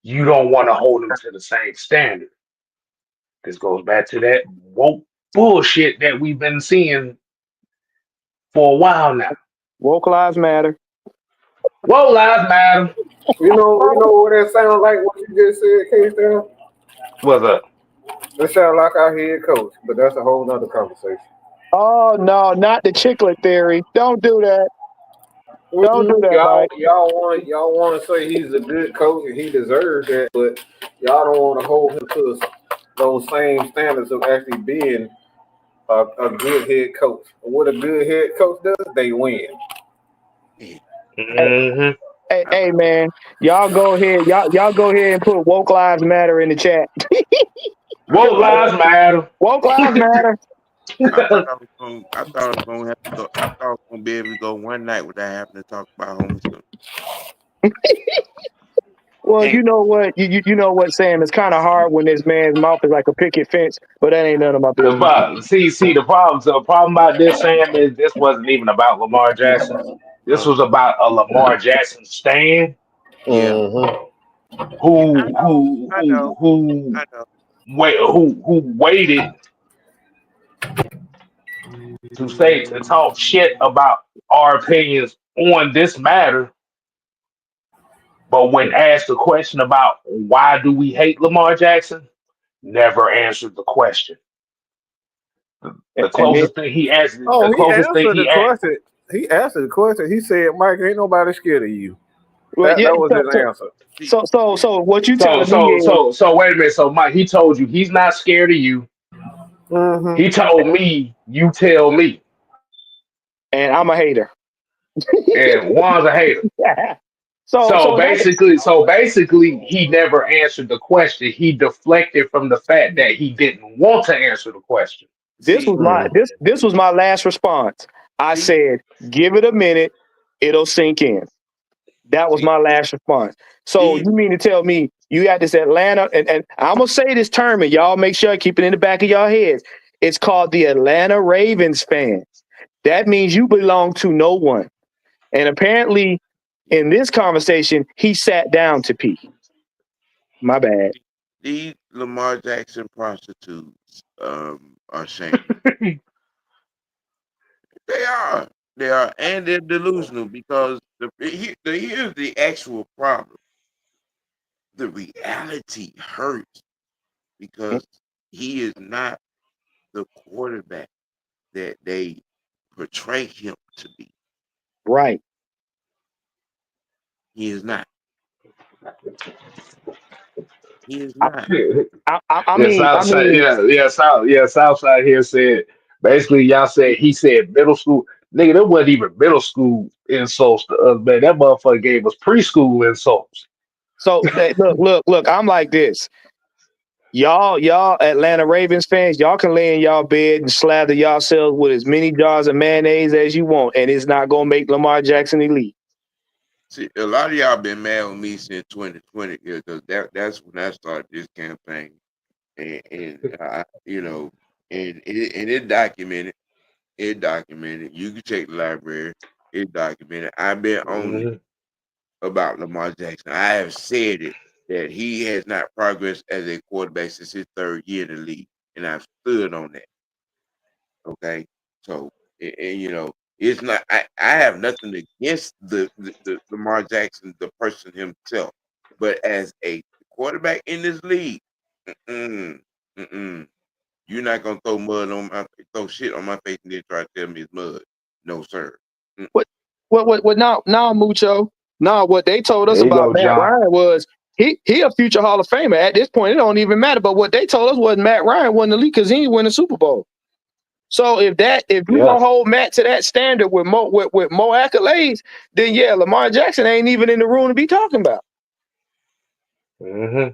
Speaker 2: you don't want to hold him to the same standard. This goes back to that woke bullshit that we've been seeing for a while now.
Speaker 4: Woke lives matter.
Speaker 2: Woke lives matter.
Speaker 3: you know what that sounds like? What you just said, K-Town?
Speaker 2: What's up?
Speaker 3: That sounds like our head coach, but that's a whole nother conversation.
Speaker 4: Oh no, not the chicklet theory. Don't do that. Don't do that, Mike.
Speaker 3: Y'all want to say he's a good coach and he deserves that, but y'all don't want to hold him to those same standards of actually being a good head coach. What a good head coach does, they win.
Speaker 5: Man,
Speaker 4: Hey,
Speaker 2: Hmm.
Speaker 4: hey, man, y'all go ahead. Y'all go ahead and put woke lives matter in the chat.
Speaker 5: I
Speaker 2: Woke
Speaker 5: thought
Speaker 2: lives matter.
Speaker 4: Woke lives matter.
Speaker 5: I thought I was gonna have to go. I thought I was gonna be able to go one night without having to talk about homosexuality.
Speaker 4: Well,
Speaker 5: Damn.
Speaker 4: you know what? You know what, Sam? It's kind of hard when this man's mouth is like a picket fence, but that ain't none of my business.
Speaker 2: See the problem about this, Sam, is this wasn't even about Lamar Jackson. This
Speaker 5: Uh,
Speaker 2: was about a Lamar Jackson stand
Speaker 5: yeah. Yeah. I know. I know. I know.
Speaker 2: who waited to talk shit about our opinions on this matter, but when asked the question about why do we hate Lamar Jackson, never answered the question. The
Speaker 4: And then,
Speaker 2: closest thing he answered,
Speaker 3: Oh,
Speaker 2: the
Speaker 3: he
Speaker 2: closest thing
Speaker 3: answered the
Speaker 2: he asked.
Speaker 3: question. He answered the question. He said, "Mike, ain't nobody scared of you."
Speaker 4: well,
Speaker 3: That
Speaker 4: yeah.
Speaker 3: was
Speaker 4: So,
Speaker 3: his
Speaker 4: so,
Speaker 3: answer.
Speaker 5: See,
Speaker 4: so what you
Speaker 2: So
Speaker 4: telling me
Speaker 2: so
Speaker 4: is,
Speaker 2: so so wait a minute. So Mike, he told you he's not scared of you.
Speaker 3: Mm-hmm.
Speaker 2: He told me you tell me,
Speaker 4: and I'm a hater.
Speaker 2: and Juan's a hater. So
Speaker 4: So that
Speaker 2: basically, he never answered the question. He deflected from the fact that he didn't want to answer the question.
Speaker 4: this
Speaker 5: see,
Speaker 4: was my this was my last response. I
Speaker 5: see,
Speaker 4: said, give it a minute, it'll sink in. That was
Speaker 5: see,
Speaker 4: my last response. So
Speaker 5: these,
Speaker 4: you mean to tell me you got this Atlanta, and I'm gonna say this term, and y'all make sure I keep it in the back of your heads. It's called the Atlanta Ravens fans. That means you belong to no one. And apparently, in this conversation, he sat down to pee. My bad.
Speaker 5: these Lamar Jackson prostitutes are shameless. They are. They are, and they're delusional because here's the actual problem. The reality hurts because he is not the quarterback that they portray him to be.
Speaker 4: Right.
Speaker 5: He is not. He is not.
Speaker 4: I
Speaker 2: Yeah,
Speaker 4: mean, I
Speaker 2: Southside.
Speaker 4: mean,
Speaker 2: Southside here said basically y'all said he said middle school. Nigga, that wasn't even middle school insults to us, man. That motherfucker gave us preschool insults.
Speaker 4: so look. I'm like this. Y'all Atlanta Ravens fans, y'all can lay in y'all bed and slather yourselves with as many jars of mayonnaise as you want, and it's not gonna make Lamar Jackson elite.
Speaker 5: See, a lot of y'all been mad with me since 2020 because that's when I started this campaign, and I, you know, and it documented. It documented. You can check the library. It documented. I've been on it about Lamar Jackson. I have said it that he has not progressed as a quarterback since his third year in the league, and I've stood on that. Okay, so and you know, it's not. I have nothing against the Lamar Jackson, the person himself, but as a quarterback in this league, mm-mm, mm-mm, you're not gonna throw shit on my face and then try to tell me it's mud. No, sir. Mm.
Speaker 4: What now, Mucho? Now, what they told us
Speaker 2: There you
Speaker 4: about
Speaker 2: go,
Speaker 4: Matt
Speaker 2: John.
Speaker 4: Ryan was he a future Hall of Famer. At this point, it don't even matter. But what they told us was Matt Ryan wasn't the league because he ain't win the Super Bowl. So if you gonna hold Matt to that standard with more accolades, then yeah, Lamar Jackson ain't even in the room to be talking about.
Speaker 2: Mm-hmm.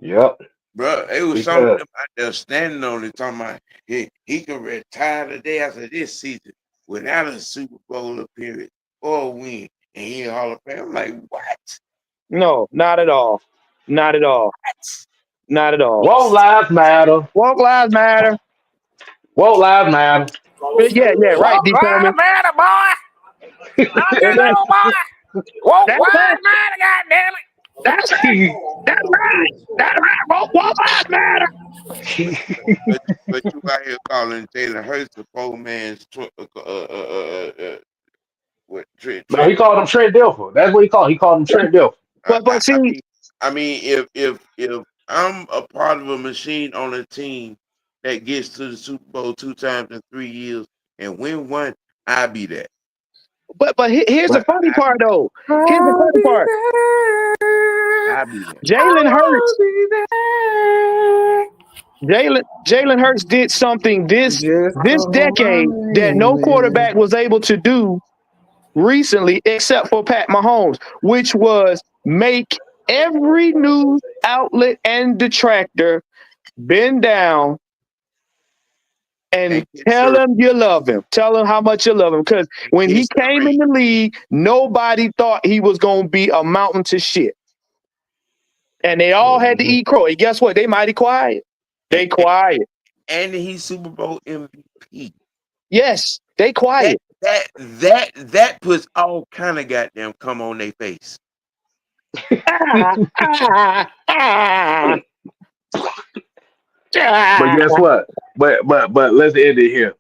Speaker 2: Yep.
Speaker 5: Bro, it was some of
Speaker 2: Because
Speaker 5: them out there standing on it talking about he can retire the day after this season without a Super Bowl appearance or a win, and he in Hall of Fame. I'm like, what?
Speaker 4: No, not at all. Not at all.
Speaker 5: What?
Speaker 4: Not at all.
Speaker 2: woke lives matter.
Speaker 4: Woke lives matter.
Speaker 2: Woke lives matter.
Speaker 4: Yeah, right,
Speaker 3: Woke
Speaker 4: D-Coming.
Speaker 3: lives matter, boy. Not that old boy. Woke lives matter, goddamn it.
Speaker 4: That's right. Woke lives matter.
Speaker 5: But you out here calling Jalen Hurts the poor man's
Speaker 2: No, he called him Trent Dilfer. That's what he called. He called him Trent Dilfer.
Speaker 4: But see,
Speaker 5: I mean, if I'm a part of a machine on a team that gets to the Super Bowl 2 times in 3 years and win one, I'll be that.
Speaker 4: but here's the funny part though. Here's the funny part.
Speaker 5: I'll be that.
Speaker 4: Jalen Hurts did something this decade that no quarterback was able to do recently except for Pat Mahomes, which was make every news outlet and detractor bend down and tell him you love him. Tell him how much you love him. Because when he came in the league, nobody thought he was going to be a mountain to shit. And they all had to eat crow. And guess what? They mighty quiet. They quiet.
Speaker 5: And he's Super Bowl MVP.
Speaker 4: Yes, they quiet.
Speaker 5: That puts all kind of goddamn come on their face.
Speaker 2: But guess what? But let's end it here.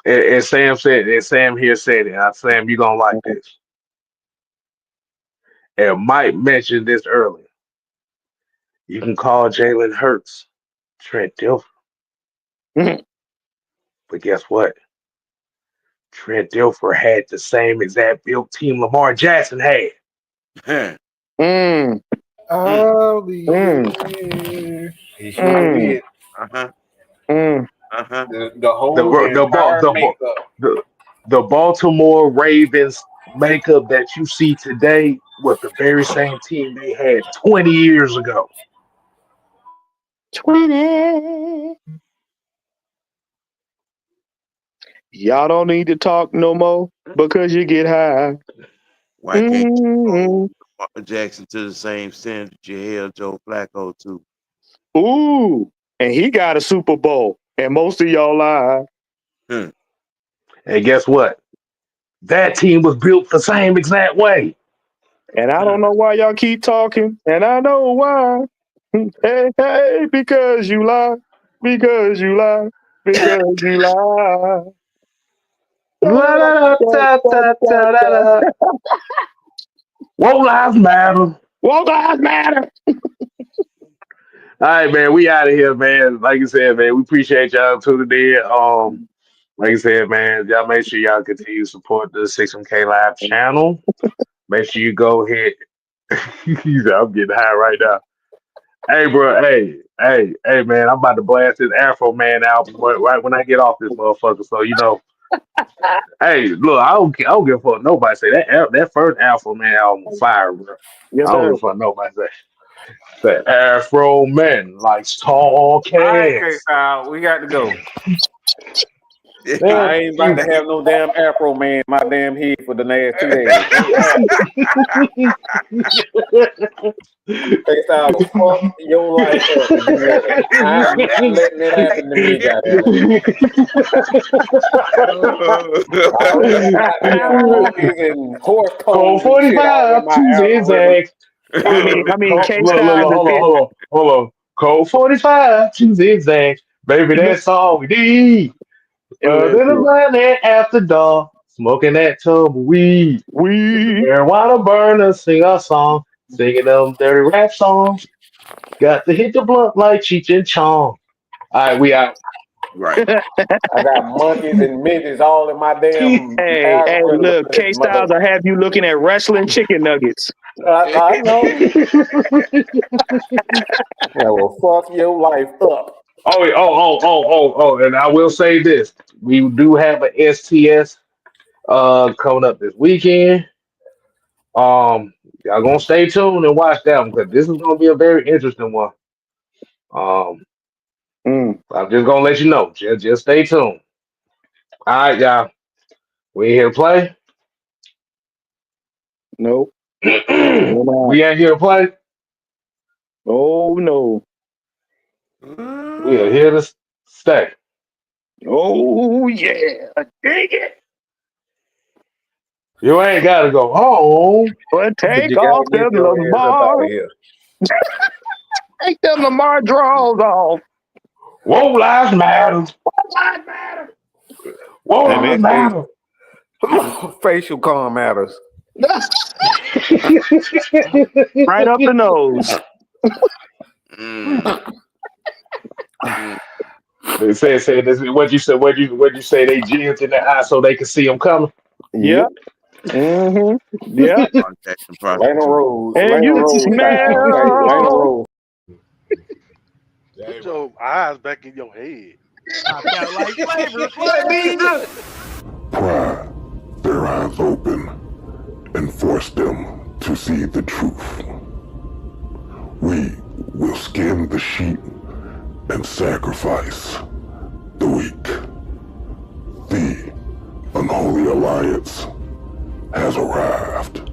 Speaker 2: And Sam said, and Sam here said it. Sam, you gonna like this. And Mike mentioned this earlier. You can call Jalen Hurts Trent Dilfer. But guess what? Trent Dilfer had the same exact built team Lamar Jackson had.
Speaker 3: I'll be there. He sure did. The whole entire makeup.
Speaker 2: The Baltimore Ravens makeup that you see today was the very same team they had 20 years ago.
Speaker 4: 20. Y'all don't need to talk no more because you get high.
Speaker 5: Why can't you hold Lamar Jackson to the same standard you held Joe Flacco to?
Speaker 4: Ooh, and he got a Super Bowl, and most of y'all lie.
Speaker 2: And guess what? That team was built the same exact way.
Speaker 4: And I don't know why y'all keep talking, and I know why. Hey, because you lie. Because you lie. Because you lie.
Speaker 2: Won't lives matter?
Speaker 4: Won't lives matter?
Speaker 2: All right, man. We out of here, man. Like you said, man, we appreciate y'all tuning in. Like I said, man, y'all make sure y'all continue to support the 6MK Live channel. Make sure you go ahead. I'm getting high right now. Hey, bro. Hey, man. I'm about to blast this Afro Man album right when I get off this motherfucker. So you know. Hey, look, I don't give a fuck. Nobody say that first Afro Man album was fire, bro.
Speaker 4: Yes,
Speaker 2: I don't give a fuck. Nobody say. The Afro Man likes tall cats.
Speaker 3: All right, we got to go. I ain't about to have no damn Afro man in my damn head for the last 2 days. They start to fuck your life up if you let it. I'm not letting it happen to me, goddamn. All them goddamn monkeys and horse
Speaker 2: Code
Speaker 3: toes and shit all in
Speaker 2: 45,
Speaker 3: my
Speaker 2: two
Speaker 3: algorithm.
Speaker 2: zigzags.
Speaker 4: I mean, K
Speaker 2: Look,
Speaker 4: Styles is fit.
Speaker 2: hold on. Code 45, two zigzags. Baby, that's all we need. Then I'm running after dark, smoking that tumbleweed. With the
Speaker 4: We
Speaker 2: marijuana burner, sing our song, singing them dirty rap songs. Got to hit the blunt like Cheech and Chong. All right, we out.
Speaker 5: Right.
Speaker 3: I got monkeys and midgets all in my damn
Speaker 4: hey,
Speaker 3: algorithm.
Speaker 4: look, K
Speaker 3: Mother,
Speaker 4: Styles will have you looking at wrestling chicken nuggets.
Speaker 3: I know. That will fuck your life up.
Speaker 2: And I will say this. We do have an STS coming up this weekend. Y'all gonna stay tuned and watch that one because this is gonna be a very interesting one. Um, I'm just gonna let you know. Just stay tuned. All right, y'all. We ain't here to play.
Speaker 4: Nope.
Speaker 2: We ain't here to play.
Speaker 4: Oh no.
Speaker 2: We are here to stay.
Speaker 4: Oh yeah. Dig it.
Speaker 2: You ain't gotta go home.
Speaker 4: But take
Speaker 3: You gotta
Speaker 4: off
Speaker 3: get
Speaker 4: them
Speaker 3: your ass up out
Speaker 4: Lamar.
Speaker 3: of here.
Speaker 4: Take them Lamar draws off.
Speaker 2: Whoa, lives matter. Whoa,
Speaker 3: And
Speaker 2: lives matter.
Speaker 3: facial calm matters.
Speaker 4: Right up the nose.
Speaker 2: They say this is what you said. What you say? They jigged in the eye so they can see them coming.
Speaker 4: Yep. Mm-hmm. Yep.
Speaker 3: Lana Rose.
Speaker 4: And
Speaker 3: Lana
Speaker 4: you
Speaker 3: Rose style. Okay, Lana
Speaker 4: smell.
Speaker 3: Rose.
Speaker 6: Put your eyes back in your head.
Speaker 7: Got like flavor.
Speaker 8: Pry their eyes open and force them to see the truth. We will skin the sheep and sacrifice the weak. The unholy alliance has arrived.